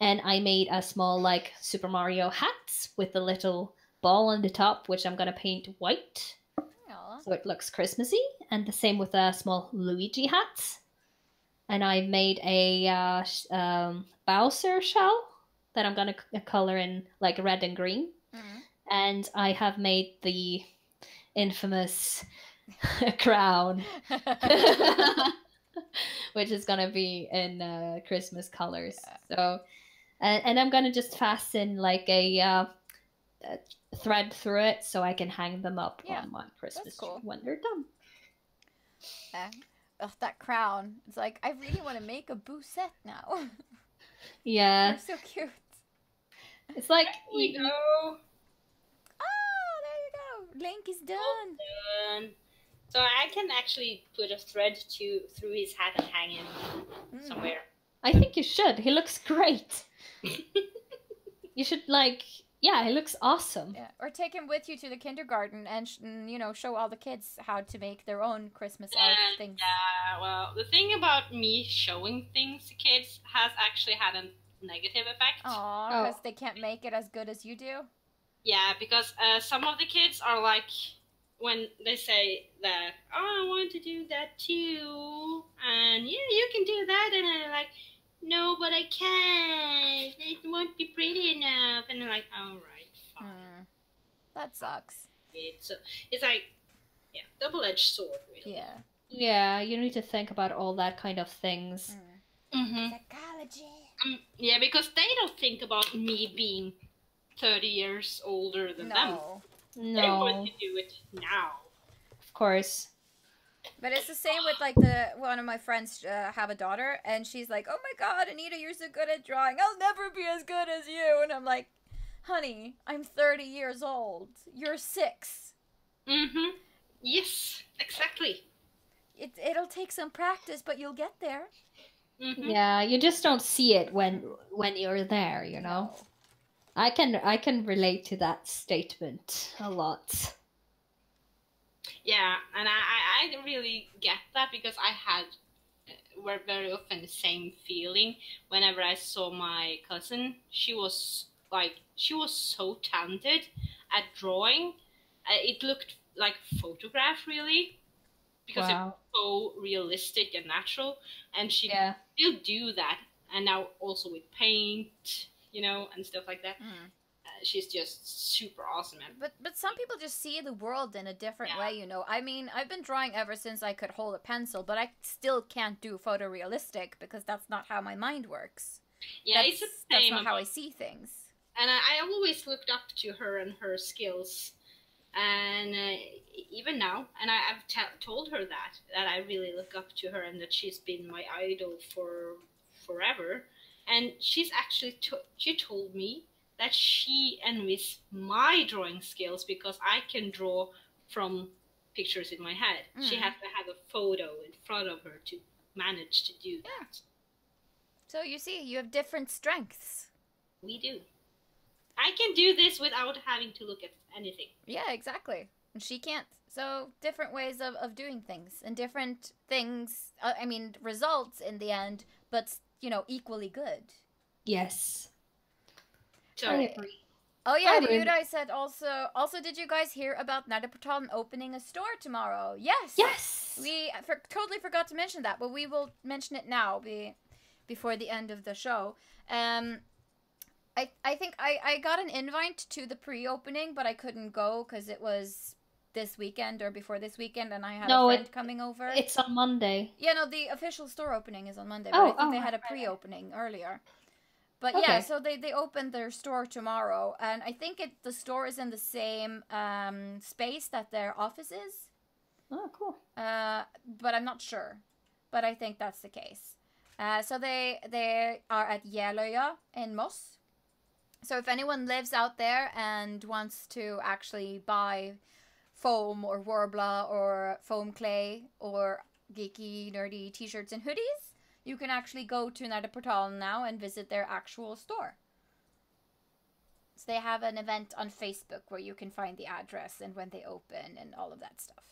And I made a small like Super Mario hat with a little ball on the top, which I'm gonna paint white. Aww. So it looks Christmassy. And the same with a small Luigi hat. And I made a Bowser shell that I'm gonna color in like red and green. And I have made the infamous crown, which is gonna be in Christmas colors. So, and I'm gonna just fasten like a thread through it so I can hang them up on my Christmas tree when they're done. Ugh, that crown. It's like, I really want to make a Boosette now. Yeah. They're so cute. It's like, there you go. Oh, there you go. Link is done. So I can actually put a thread through his hat and hang him somewhere. I think you should. He looks great. You should like, yeah, he looks awesome. Yeah. Or take him with you to the kindergarten and you know, show all the kids how to make their own Christmas elf things. Yeah, well, the thing about me showing things to kids has actually had a negative effect. Aw, because they can't make it as good as you do? Yeah, because some of the kids are like, when they say that, oh, I want to do that too, and yeah, you can do that, and they're like, no, but I can't, it won't be pretty enough, and they're like, alright, fine. That sucks. It's like, yeah, double-edged sword, really. Yeah. Yeah, you need to think about all that kind of things. Psychology. Yeah, because they don't think about me being 30 years older than them. No. They want to do it now. Of course. But it's the same with like one of my friends have a daughter, and she's like, "Oh my God, Anita, you're so good at drawing. I'll never be as good as you." And I'm like, "Honey, I'm 30 years old. You're 6." Yes, exactly. It'll take some practice, but you'll get there. Yeah, you just don't see it when you're there, you know. No. I can relate to that statement a lot. Yeah, and I really get that, because I had very often the same feeling whenever I saw my cousin. She was so talented at drawing. It looked like photograph, really, because it was so realistic and natural, and she still do that, and now also with paint, you know, and stuff like that. She's just super awesome at it. But some people just see the world in a different way, you know. I mean, I've been drawing ever since I could hold a pencil, but I still can't do photorealistic because that's not how my mind works. Yeah, it's the same. That's not how I see things. And I always looked up to her and her skills, and even now, and I've told her that I really look up to her and that she's been my idol for forever. And she's actually she told me that she envies my drawing skills because I can draw from pictures in my head. She has to have a photo in front of her to manage to do that. So you see, you have different strengths. We do. I can do this without having to look at anything. Yeah, exactly. And she can't. So different ways of doing things, and different things, I mean, results in the end, but, you know, equally good. Yes. So, I agree. Oh yeah, you guys said also did you guys hear about Nadaperton opening a store tomorrow? Yes. Yes. We totally forgot to mention that, but we will mention it now before the end of the show. I think I got an invite to the pre-opening, but I couldn't go because it was this weekend or before this weekend, and I had a friend coming over. It's on Monday. Yeah, no, the official store opening is on Monday, but I think they had a pre-opening earlier. But yeah, so they opened their store tomorrow, and I think the store is in the same space that their office is. Oh, cool. But I'm not sure. But I think that's the case. So they are at Jeløya in Moss. So if anyone lives out there and wants to actually buy foam or Warbler or foam clay or geeky, nerdy t-shirts and hoodies, you can actually go to Nerdeportalen now and visit their actual store. So they have an event on Facebook where you can find the address and when they open and all of that stuff.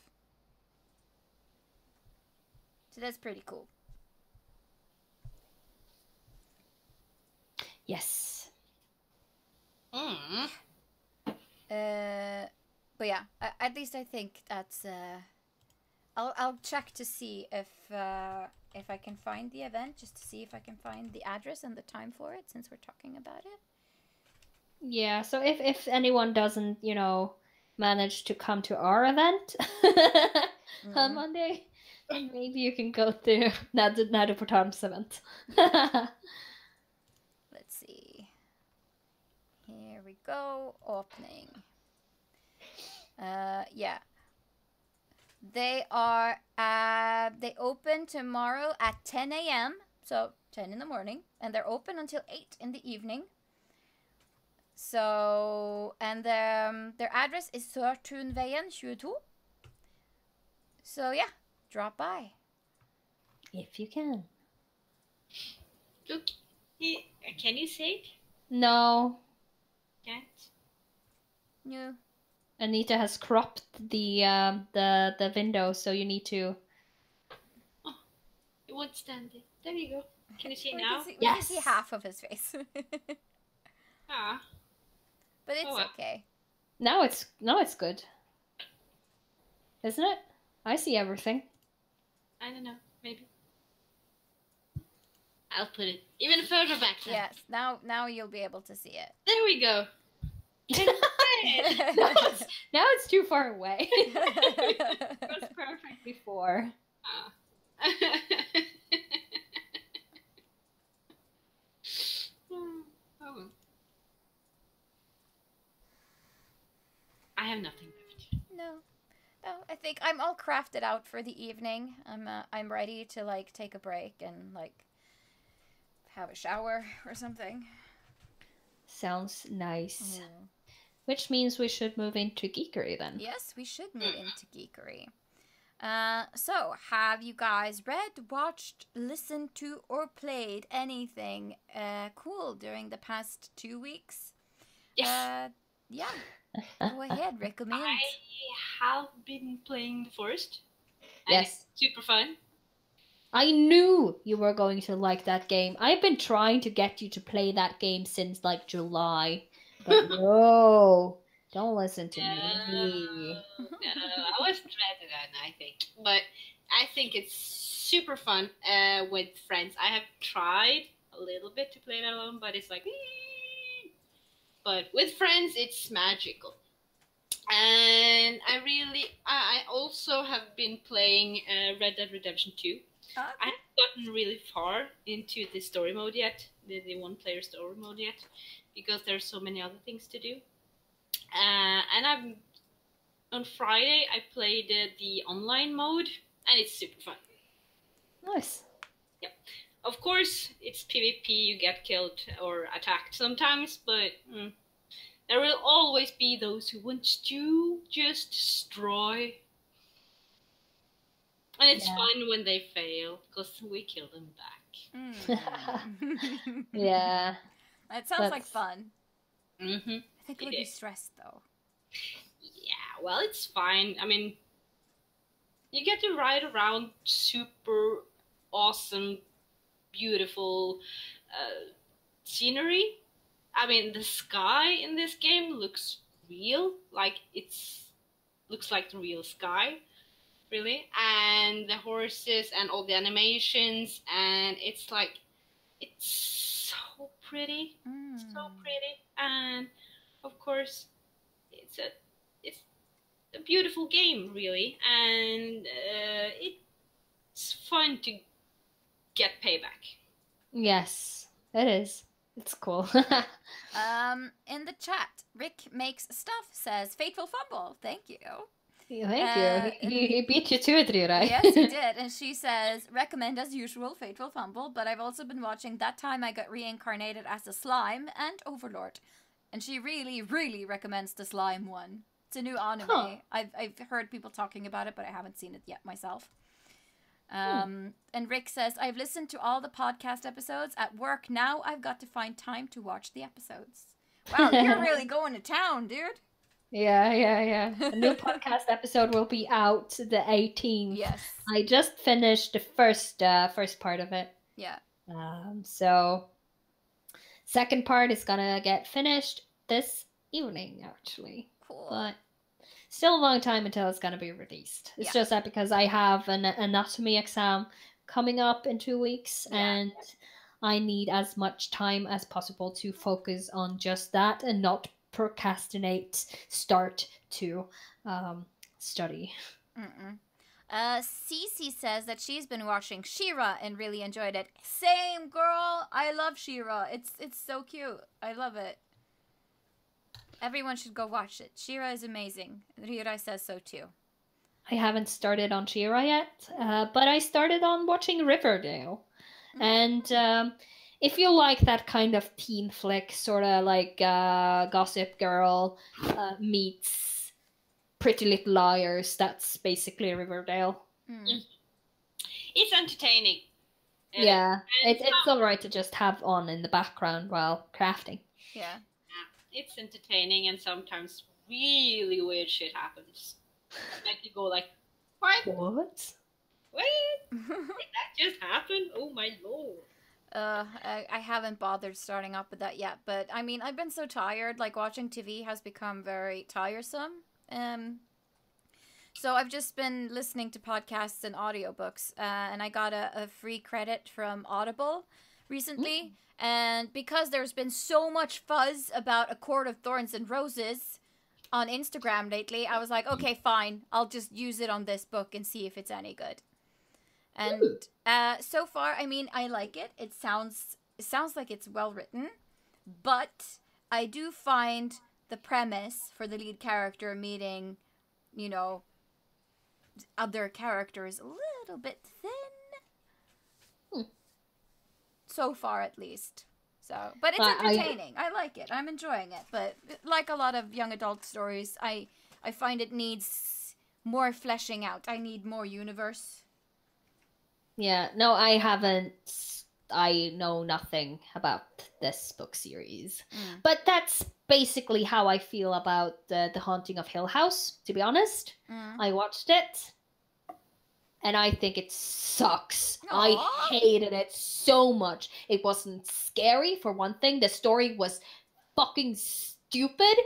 So that's pretty cool. Yes. But yeah, at least I think that's. I'll check to see if I can find the event, just to see if I can find the address and the time for it, since we're talking about it. Yeah. So if anyone doesn't, manage to come to our event on Monday, then maybe you can go to Nerdeportalens event. Let's see. Here we go. Opening. Yeah. They are. They open tomorrow at 10 a.m. So 10 in the morning, and they're open until 8 in the evening. So, and their address is Sørtunveien 22. So yeah, drop by if you can. Look, can you say it? No. Can't. No. Anita has cropped the window, so you need to. Oh, it won't stand it. There you go. Can you see it now? We can see half of his face. Ah. But it's okay. Now it's good. Isn't it? I see everything. I don't know. Maybe. I'll put it even further back then. Yes. Now you'll be able to see it. There we go. Now it's too far away. It was perfect before. Oh. I have nothing left. No, I think I'm all crafted out for the evening. I'm ready to take a break and have a shower or something. Sounds nice. Which means we should move into geekery then. Yes, we should move into geekery. So, have you guys read, watched, listened to, or played anything cool during the past 2 weeks? Yes. Yeah. Go ahead, recommend. I have been playing The Forest. Yes. Super fun. I knew you were going to like that game. I've been trying to get you to play that game since July. But no, don't listen to me. No, I was dreaded that, I think. But I think it's super fun with friends. I have tried a little bit to play it alone, but it's but with friends, it's magical. And I also have been playing Red Dead Redemption 2. Okay. I haven't gotten really far into the story mode yet, the one-player story mode yet, because there's so many other things to do. And on Friday, I played the online mode, and it's super fun. Nice. Yep. Of course, it's PvP, you get killed or attacked sometimes, but there will always be those who want to just destroy. And it's fun when they fail, because we kill them back. Yeah. That sounds like fun. Mm-hmm. I think I would be stressed, though. Yeah, well, it's fine. I mean, you get to ride around super awesome, beautiful scenery. I mean, the sky in this game looks real, looks like the real sky, really. And the horses and all the animations, and it's so pretty, so pretty, and of course, it's a beautiful game, really, and it's fun to get payback. Yes, it is. It's cool. In the chat, Rick Makes Stuff says, Fateful Fumble. Thank you. Thank you. He beat you to it, Ryrai. Yes, he did. And she says, recommend as usual, Fateful Fumble, but I've also been watching That Time I Got Reincarnated as a Slime and Overlord. And she really, really recommends the Slime one. It's a new anime. Huh. I've heard people talking about it, but I haven't seen it yet myself. And Rick says, I've listened to all the podcast episodes at work. Now I've got to find time to watch the episodes. Wow, you're really going to town, dude. Yeah. A new podcast episode will be out the 18th. Yes. I just finished the first part of it. Yeah. So second part is gonna get finished this evening, actually. Cool. But still a long time until it's gonna be released. It's just that because I have an anatomy exam coming up in 2 weeks, and I need as much time as possible to focus on just that and not procrastinate start to study. Cece says that she's been watching She-Ra and really enjoyed it. Same, girl. I love She-Ra. It's so cute. I love it. Everyone should go watch it. She-Ra is amazing. Ryurai says so too. I haven't started on She-Ra yet, but I started on watching Riverdale. And if you like that kind of teen flick, sort of like Gossip Girl meets Pretty Little Liars, that's basically Riverdale. It's entertaining. Yeah, it's alright to just have on in the background while crafting. Yeah. It's entertaining, and sometimes really weird shit happens. Like you go like, what? What? Did that just happen? Oh my lord. I haven't bothered starting up with that yet, but I mean, I've been so tired, like watching TV has become very tiresome. So I've just been listening to podcasts and audiobooks, and I got a free credit from Audible recently, and because there's been so much fuzz about A Court of Thorns and Roses on Instagram lately, I was like, okay, fine, I'll just use it on this book and see if it's any good. And so far, I mean, I like it. It sounds like it's well written, but I do find the premise for the lead character meeting, you know, other characters a little bit thin. So far, at least. So, but it's entertaining. I like it. I'm enjoying it. But like a lot of young adult stories, I find it needs more fleshing out. I need more universe. Yeah, no, I haven't. I know nothing about this book series. But that's basically how I feel about the Haunting of Hill House, to be honest. I watched it, and I think it sucks. Aww. I hated it so much. It wasn't scary, for one thing. The story was fucking stupid.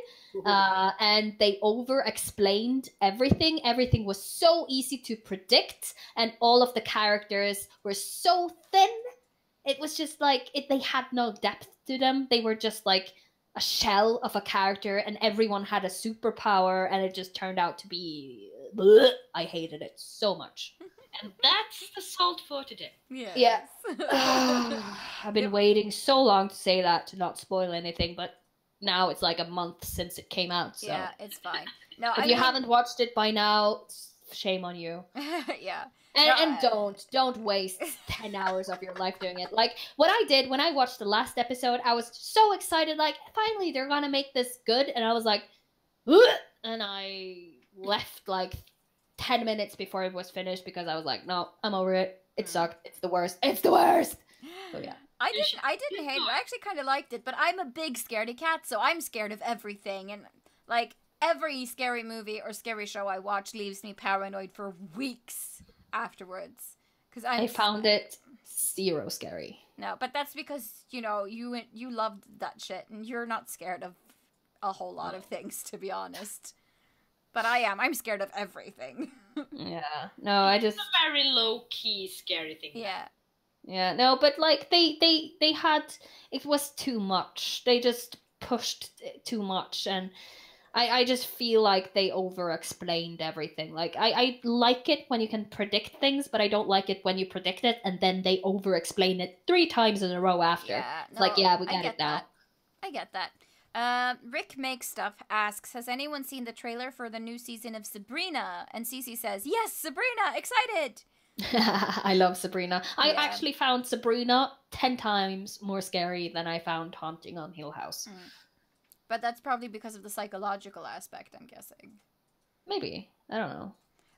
And they over-explained everything. Everything was so easy to predict, and all of the characters were so thin. It was just like, they had no depth to them. They were just like a shell of a character, and everyone had a superpower, and it just turned out to be... Bleh. I hated it so much. And that's the salt for today. Yes. Yeah. I've been waiting so long to say that, to not spoil anything, but now it's like a month since it came out, so... Yeah, it's fine. No, if you haven't watched it by now, shame on you. Yeah. And don't waste 10 hours of your life doing it. Like, what I did when I watched the last episode, I was so excited, like, finally, they're gonna make this good, and I was like, ugh! And I left, like, 10 minutes before it was finished, because I was like, no, I'm over it. It sucked. It's the worst. It's the worst! So, yeah. I didn't hate it. I actually kind of liked it, but I'm a big scaredy cat, so I'm scared of everything. And, like, every scary movie or scary show I watch leaves me paranoid for weeks afterwards. Because I found it zero scary. No, but that's because, you know, you loved that shit, and you're not scared of a whole lot of things, to be honest. But I am. I'm scared of everything. Yeah. No, I just... It's a very low-key scary thing. Yeah. Yeah, no, but like they had, it was too much. They just pushed too much, and I just feel like they over explained everything. Like I like it when you can predict things, but I don't like it when you predict it and then they over explain it 3 times in a row after. Yeah, It's like, yeah, we I get it now. I get that. Rick Makes Stuff asks, has anyone seen the trailer for the new season of Sabrina? And Cece says, yes, Sabrina, excited! I love Sabrina. I Yeah. actually found Sabrina 10 times more scary than I found Haunting on Hill House. But that's probably because of the psychological aspect, I'm guessing. Maybe. I don't know.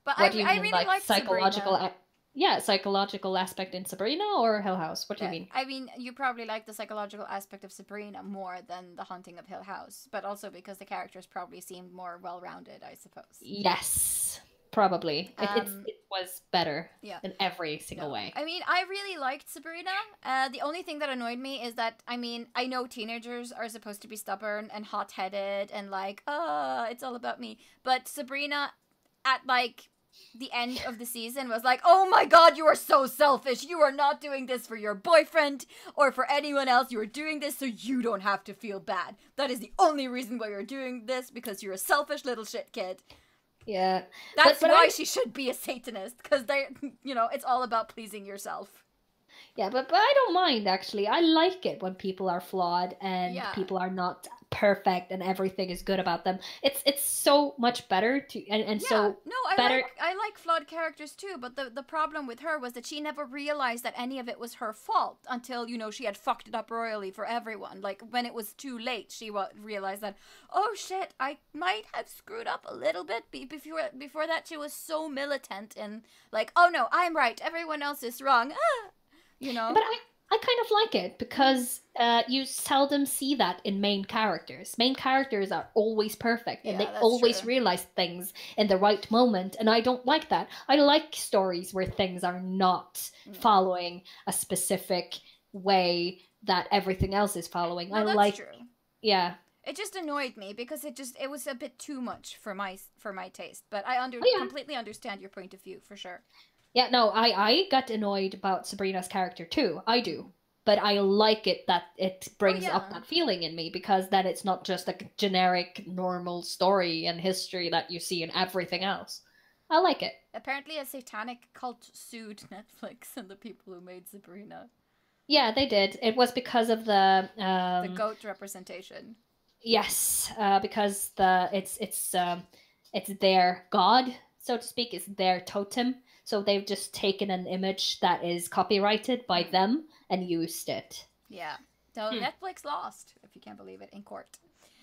But What do you mean, really like psychological? Sabrina. Yeah, psychological aspect in Sabrina or Hill House? What do you mean? I mean, you probably like the psychological aspect of Sabrina more than The Haunting of Hill House, but also because the characters probably seemed more well-rounded, I suppose. Yes, probably. It was better in every single way. I mean, I really liked Sabrina. The only thing that annoyed me is that, I mean, I know teenagers are supposed to be stubborn and hot-headed and like, it's all about me. But Sabrina, at like the end of the season, was like, oh my god, you are so selfish. You are not doing this for your boyfriend or for anyone else. You are doing this so you don't have to feel bad. That is the only reason why you're doing this, because you're a selfish little shit kid. Yeah. That's why she should be a Satanist, because they, you know, it's all about pleasing yourself. Yeah, but I don't mind, actually. I like it when people are flawed and people are not perfect and everything is good about them. It's so much better to I like flawed characters too, but the problem with her was that she never realized that any of it was her fault until, you know, she had fucked it up royally for everyone. Like, when it was too late, she realized that, oh shit, I might have screwed up a little bit. Before that, she was so militant and like, oh no, I'm right, everyone else is wrong. You know? But I kind of like it because you seldom see that in main characters. Main characters are always perfect and they always realize things in the right moment, and I don't like that. I like stories where things are not following a specific way that everything else is following. No, that's true. Yeah. It just annoyed me because it was a bit too much for my taste. But I completely understand your point of view, for sure. Yeah, no, I got annoyed about Sabrina's character too. I do. But I like it that it brings up that feeling in me, because then it's not just a generic, normal story and history that you see in everything else. I like it. Apparently a satanic cult sued Netflix and the people who made Sabrina. Yeah, they did. It was because of the goat representation. Yes, because it's their god, so to speak, it's their totem. So they've just taken an image that is copyrighted by them and used it. Yeah. So Netflix lost, if you can't believe it, in court.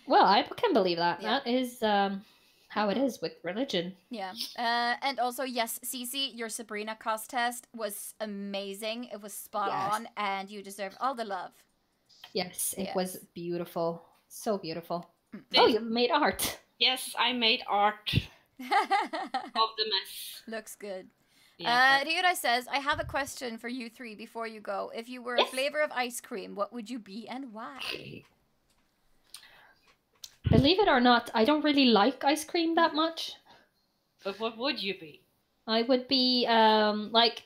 Well, I can believe that. Yeah. That is how it is with religion. Yeah. And also, yes, Cece, your Sabrina CosCast was amazing. It was spot on, and you deserve all the love. Yes, it was beautiful. So beautiful. Oh, you made art. Yes, I made art of the mess. Looks good. Yeah, Ryura says, I have a question for you three before you go. If you were a flavor of ice cream, what would you be and why? Believe it or not, I don't really like ice cream that much. But what would you be? I would be, like,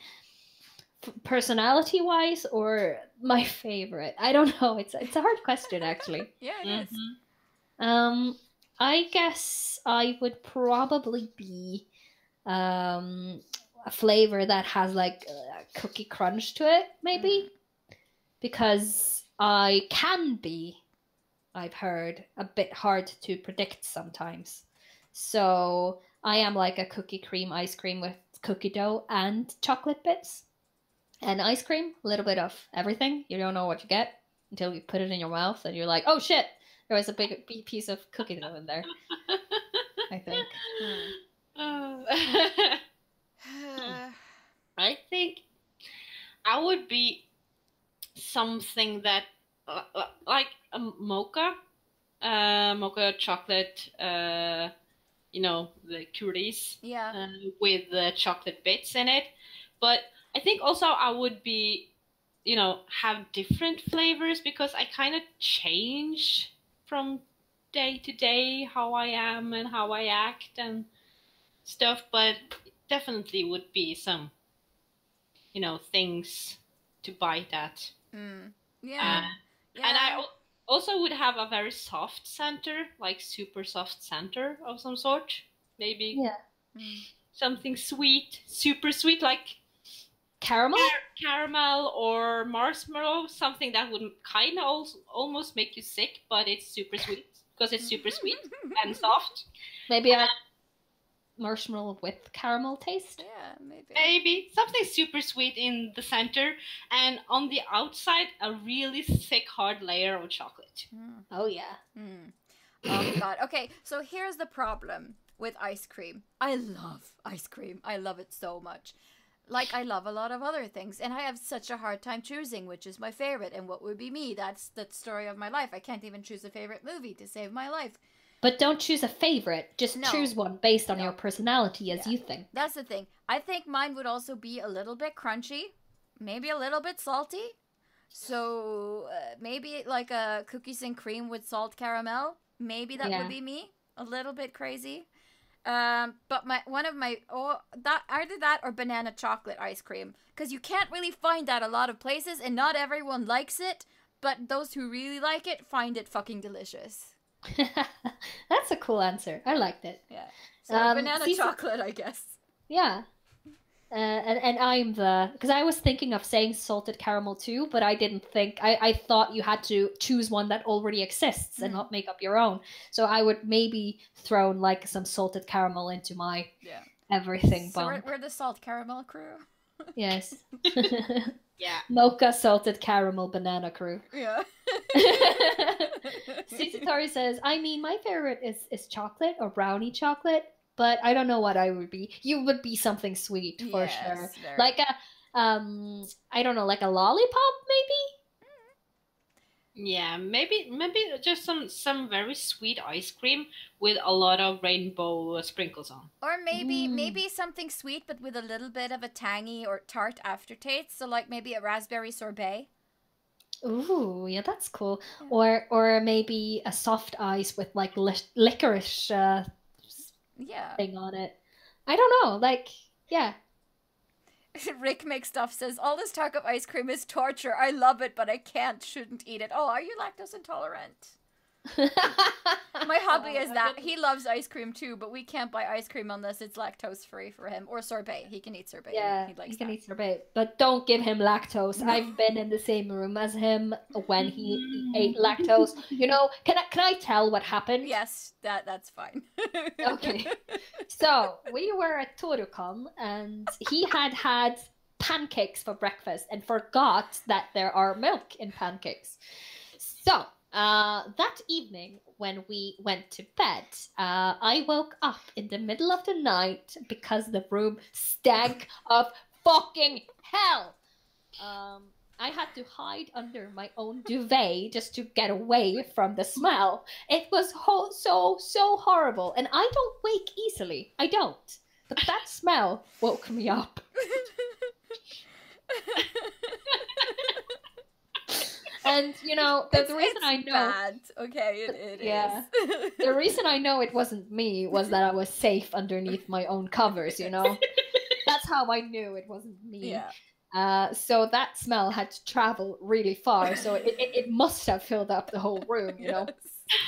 personality-wise or my favorite. I don't know. It's a hard question, actually. Yeah, it is. I guess I would probably be a flavor that has like a cookie crunch to it, maybe, because I can be, I've heard, a bit hard to predict sometimes. So I am like a cookie cream ice cream with cookie dough and chocolate bits. And ice cream, a little bit of everything. You don't know what you get until you put it in your mouth and you're like, oh shit, there was a big piece of cookie dough in there. I think. I think I would be something that like a mocha chocolate, you know, the cookies, with the chocolate bits in it. But I think also I would be, you know, have different flavors, because I kind of change from day to day how I am and how I act and stuff. But definitely would be some, you know, things to bite at. Yeah. And I also would have a very soft center, like super soft center of some sort. Maybe something sweet, super sweet, like caramel or marshmallow, something that would kind of almost make you sick, but it's super sweet because it's super sweet and soft. Maybe a marshmallow with caramel taste. Yeah, maybe something super sweet in the center, and on the outside a really thick hard layer of chocolate. Oh yeah. Oh god. Okay, so here's the problem with ice cream. I love ice cream. I love it so much. Like I love a lot of other things, and I have such a hard time choosing which is my favorite and what would be me. That's the story of my life. I can't even choose a favorite movie to save my life. But don't choose a favorite. Just choose one based on your personality as you think. That's the thing. I think mine would also be a little bit crunchy, maybe a little bit salty. So maybe like a cookies and cream with salt caramel. Maybe that would be me. A little bit crazy. But either that or banana chocolate ice cream, because you can't really find that a lot of places, and not everyone likes it. But those who really like it find it fucking delicious. That's a cool answer. I liked it. Yeah. So banana chocolate, I guess. Yeah. And I'm because I was thinking of saying salted caramel too, but I didn't think, I thought you had to choose one that already exists and not make up your own. So I would maybe throw like some salted caramel into my everything so bump. We're the salt caramel crew. Yes. Yeah. Mocha salted caramel banana crew. Yeah. Tori says, I mean, my favorite is chocolate or brownie chocolate, but I don't know what I would be. You would be something sweet for sure. Very... Like a, I don't know, like a lollipop maybe? Yeah, maybe just some very sweet ice cream with a lot of rainbow sprinkles on. Or maybe something sweet but with a little bit of a tangy or tart aftertaste. So like maybe a raspberry sorbet. Ooh, yeah, that's cool. Yeah. Or maybe a soft ice with like licorice thing on it. I don't know, like, yeah. Rick McStuff says, all this talk of ice cream is torture. I love it, but I shouldn't eat it. Oh, are you lactose intolerant? My hubby is that. He loves ice cream too, but we can't buy ice cream unless it's lactose free for him. Or sorbet. He can eat sorbet. Yeah, he can eat sorbet. But don't give him lactose. No. I've been in the same room as him when he ate lactose. You know, can I tell what happened? Yes, that's fine. Okay. So, we were at Torukan and he had pancakes for breakfast and forgot that there are milk in pancakes. So, that evening when we went to bed, I woke up in the middle of the night because the room stank of fucking hell. I had to hide under my own duvet just to get away from the smell. It was so horrible, and I don't wake easily. I don't. But that smell woke me up. And, you know, the reason I know... bad. Okay, it is. The reason I know it wasn't me was that I was safe underneath my own covers, you know? That's how I knew it wasn't me. Yeah. So that smell had to travel really far, so it must have filled up the whole room, you know?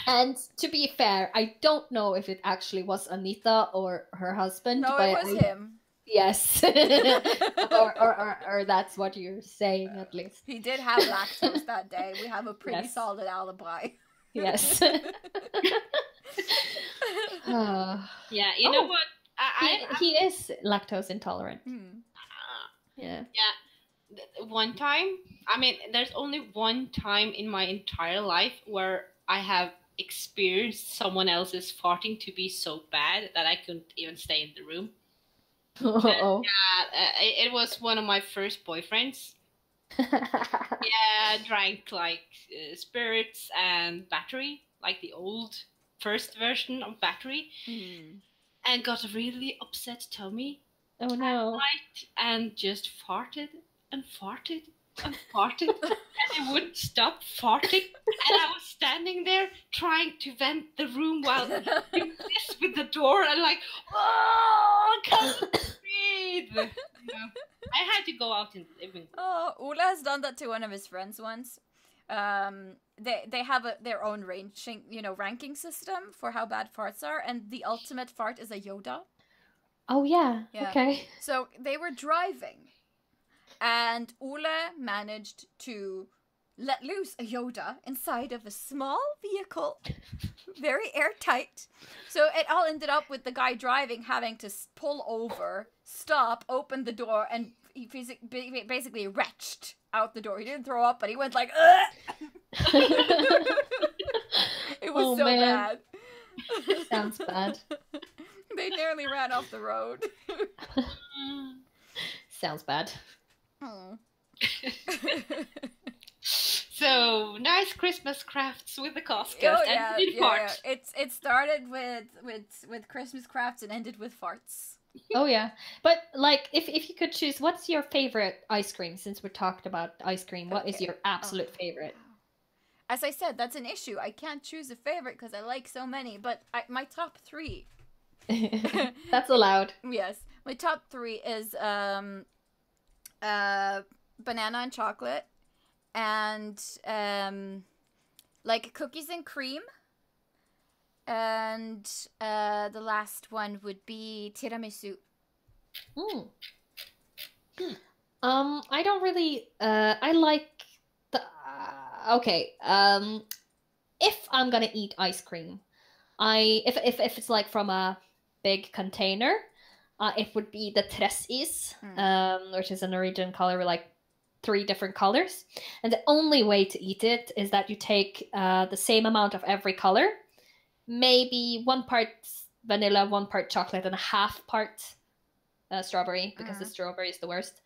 And to be fair, I don't know if it actually was Anita or her husband. No, but it was him. Yes. or that's what you're saying, at least. He did have lactose that day. We have a pretty solid alibi. Yes. Yeah, you know what? He is lactose intolerant. Yeah. One time, I mean, there's only one time in my entire life where I have experienced someone else's farting to be so bad that I couldn't even stay in the room. It was one of my first boyfriends. Drank like spirits and battery, like the old first version of battery, and got a really upset tummy. Oh no! And just farted and farted and farted, and they wouldn't stop farting. And I was standing there trying to vent the room while doing this with the door, and like, oh, I can't breathe. You know, I had to go out in the living room. Oh, Ola has done that to one of his friends once. They have their own ranking system for how bad farts are, and the ultimate fart is a Yoda. Oh yeah. Okay. So they were driving, and Ola managed to let loose a Yoda inside of a small vehicle, very airtight. So it all ended up with the guy driving having to pull over, stop, open the door, and he basically retched out the door. He didn't throw up, but he went like, ugh! It was so bad. Sounds bad. They nearly ran off the road. Sounds bad. Oh. So nice Christmas crafts with the CosCast and farts. Yeah. It started with Christmas crafts and ended with farts. Oh yeah, but like if you could choose, what's your favorite ice cream? Since we talked about ice cream, what is your absolute favorite? As I said, that's an issue. I can't choose a favorite because I like so many. But my top 3. That's allowed. Yes, my top 3 is banana and chocolate, and like cookies and cream, and the last one would be tiramisu. I don't really I like the okay, if I'm gonna eat ice cream, if it's like from a big container, it would be the tressis, which is a Norwegian color with like 3 different colors. And the only way to eat it is that you take the same amount of every color, maybe 1 part vanilla, 1 part chocolate, and a half part strawberry, because the strawberry is the worst.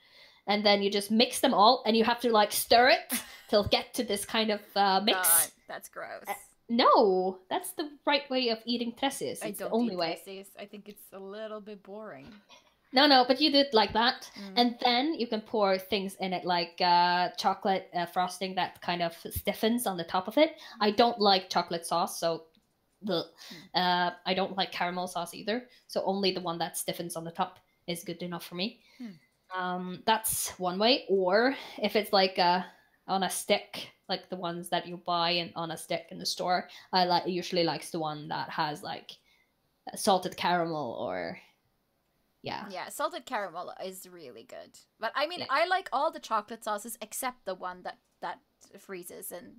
And then you just mix them all, and you have to like stir it till get to this kind of mix. God, that's gross. No, that's the right way of eating tressis. I It's don't the only eat way. tressis. I think it's a little bit boring. No, but you do it like that. And then you can pour things in it, like chocolate frosting that kind of stiffens on the top of it. I don't like chocolate sauce, so I don't like caramel sauce either. So only the one that stiffens on the top is good enough for me. That's one way. Or if it's like on a stick, like the ones that you buy on a stick in the store, I usually likes the one that has like salted caramel or yeah, salted caramel is really good. But I mean, I like all the chocolate sauces except the one that freezes and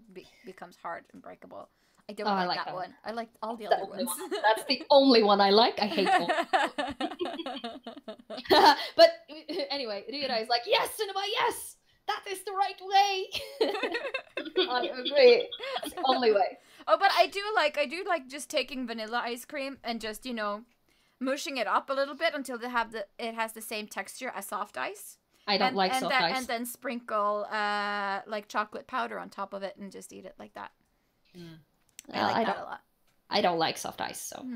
becomes hard and breakable. I don't like that one. I like all the other ones. That's the only one I like. I hate all. But anyway, Rira is like, yes, Cinema, yes! That is the right way! I agree. It's the only way. Oh, but I do like just taking vanilla ice cream and just, mushing it up a little bit until it has the same texture as soft ice. I don't like soft ice. And then sprinkle like chocolate powder on top of it and just eat it like that. I like that a lot. I don't like soft ice, so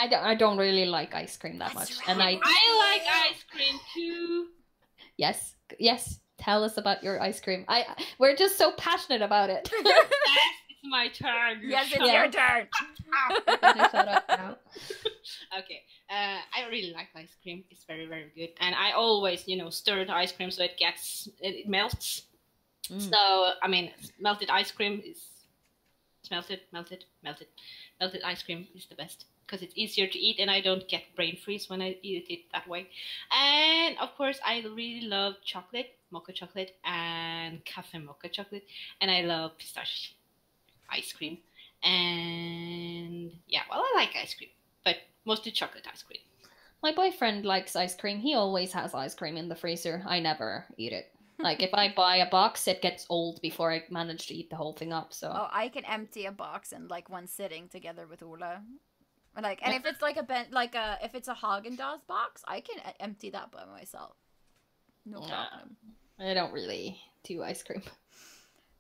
I don't really like ice cream that much. Right. And I like ice cream too. Yes. Tell us about your ice cream. We're just so passionate about it. Yes, it's my turn. Yes, it's your turn. Shut up now. Okay. I really like ice cream. It's very, very good. And I always, stir the ice cream so it melts. So, I mean, melted ice cream is melted ice cream is the best because it's easier to eat and I don't get brain freeze when I eat it that way. And of course, I really love chocolate, mocha chocolate, and cafe mocha chocolate, and I love pistachio ice cream. And I like ice cream, but mostly chocolate ice cream. My boyfriend likes ice cream. He always has ice cream in the freezer. I never eat it. Like, if I buy a box, it gets old before I manage to eat the whole thing up, so... Oh, I can empty a box in, like, one sitting together with Ola. Like, and if it's, like, if it's a Haagen-Dazs box, I can empty that by myself. No problem. I don't really do ice cream.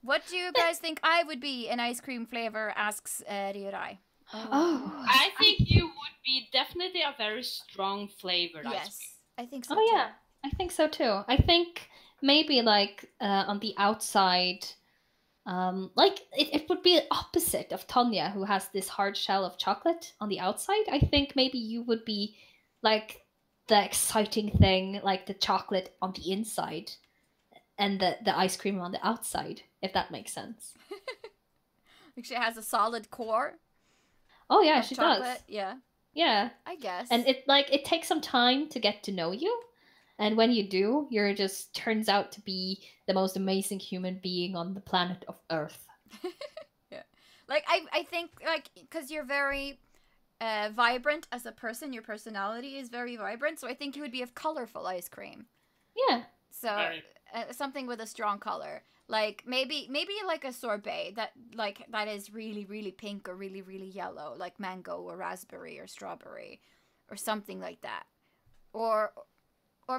What do you guys think I would be in ice cream flavor, asks Ryorai. Oh. I think you would be definitely a very strong flavored ice cream. Yes, I think so, too. I think so, too. I think... maybe like on the outside, like it would be opposite of Tonya, who has this hard shell of chocolate on the outside. I think maybe you would be like the exciting thing, like the chocolate on the inside and the ice cream on the outside, if that makes sense. Like she has a solid core. Oh yeah, she chocolate. does. Yeah. Yeah. I guess. And it takes some time to get to know you. And when you do, you're just turns out to be the most amazing human being on the planet of Earth. Yeah. Like I think like because you're very vibrant as a person, your personality is very vibrant, so I think you would be a colorful ice cream. Yeah. So something with a strong color. Like maybe like a sorbet that is really, really pink or really, really yellow, like mango or raspberry or strawberry or something like that. Or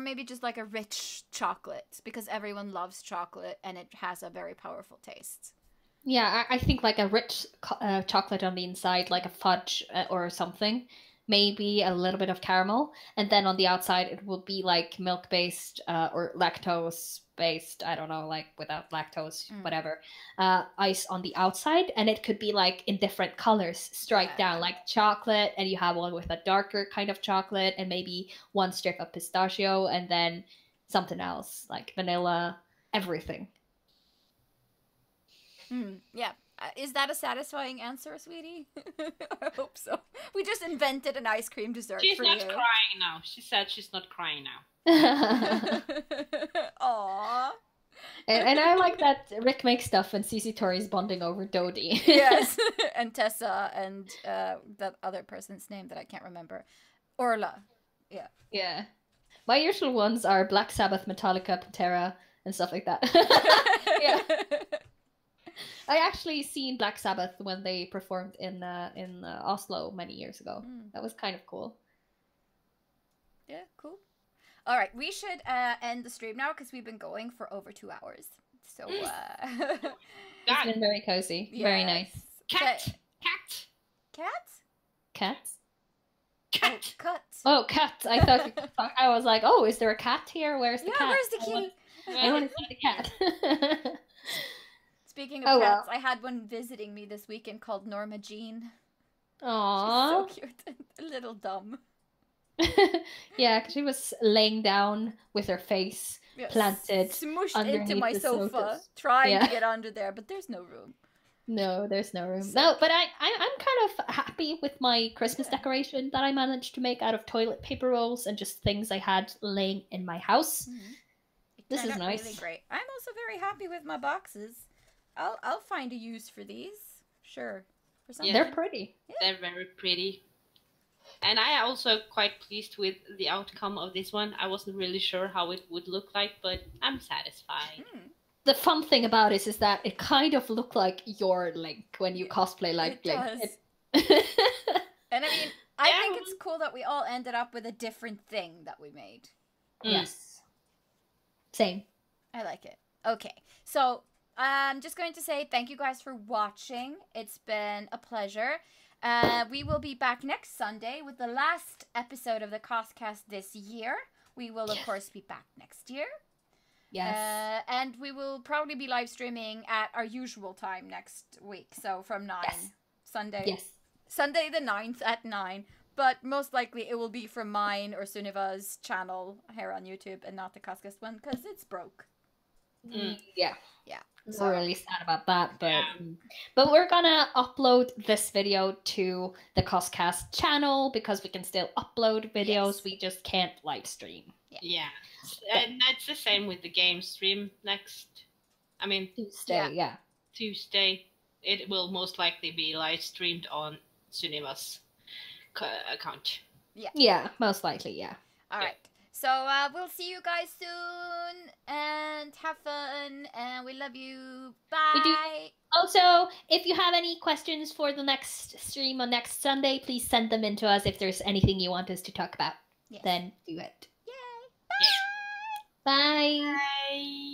maybe just like a rich chocolate, because everyone loves chocolate and it has a very powerful taste. Yeah, I think like a rich chocolate on the inside, like a fudge or something. Maybe a little bit of caramel. And then on the outside, it will be like milk-based or lactose-based, I don't know, like without lactose, whatever, ice on the outside. And it could be like in different colors, striped down, like chocolate. And you have one with a darker kind of chocolate and maybe one strip of pistachio and then something else, like vanilla, everything. Yeah. Is that a satisfying answer, sweetie? I hope so. We just invented an ice cream dessert for you. She's not crying now. She said she's not crying now. Aww. And I like that Rick makes stuff and Cici Tori's bonding over Dodie. Yes. And Tessa and that other person's name that I can't remember. Orla. Yeah. Yeah. My usual ones are Black Sabbath, Metallica, Pantera, and stuff like that. Yeah. I actually seen Black Sabbath when they performed in Oslo many years ago. That was kind of cool. Yeah, cool. All right, we should end the stream now because we've been going for over 2 hours. So it's been very cozy, very nice. Cat. Oh, cat! I thought I was like, oh, is there a cat here? Where's the cat? Yeah, where's the kitty? I want to see the cat. Speaking of cats, I had one visiting me this weekend called Norma Jean. Aww. She's so cute and a little dumb. Yeah, because she was laying down with her face planted smushed underneath into my the sofa, sofas. trying to get under there, but there's no room. No, there's no room. No, but I'm kind of happy with my Christmas decoration that I managed to make out of toilet paper rolls and just things I had laying in my house. This is nice. Really great. I'm also very happy with my boxes. I'll find a use for these. Sure. For something. They're pretty. Yeah. They're very pretty. And I am also quite pleased with the outcome of this one. I wasn't really sure how it would look like, but I'm satisfied. The fun thing about it is that it kind of looked like your Link when you cosplay like it Link. Does. And I mean, I think it's cool that we all ended up with a different thing that we made. Yes. Same. I like it. Okay. So I'm just going to say thank you guys for watching. It's been a pleasure. We will be back next Sunday with the last episode of the CosCast this year. We will, of course, be back next year. Yes. And we will probably be live streaming at our usual time next week. So from 9. Yes. Sunday. Yes. Sunday the 9th at 9. But most likely it will be from mine or Sunniva's channel here on YouTube and not the CosCast one because it's broke. Yeah. Yeah. So, we're really sad about that, but we're gonna upload this video to the CosCast channel because we can still upload videos. Yes. We just can't live stream. Yeah. And that's the same with the game stream next. I mean Tuesday. Yeah. Tuesday. It will most likely be live streamed on Sunniva's account. Yeah. Yeah. Most likely. Yeah. All right. So we'll see you guys soon and have fun and we love you. Bye. Also, if you have any questions for the next stream on next Sunday, please send them in to us if there's anything you want us to talk about. Yes. Then do it. Yay. Bye. Bye.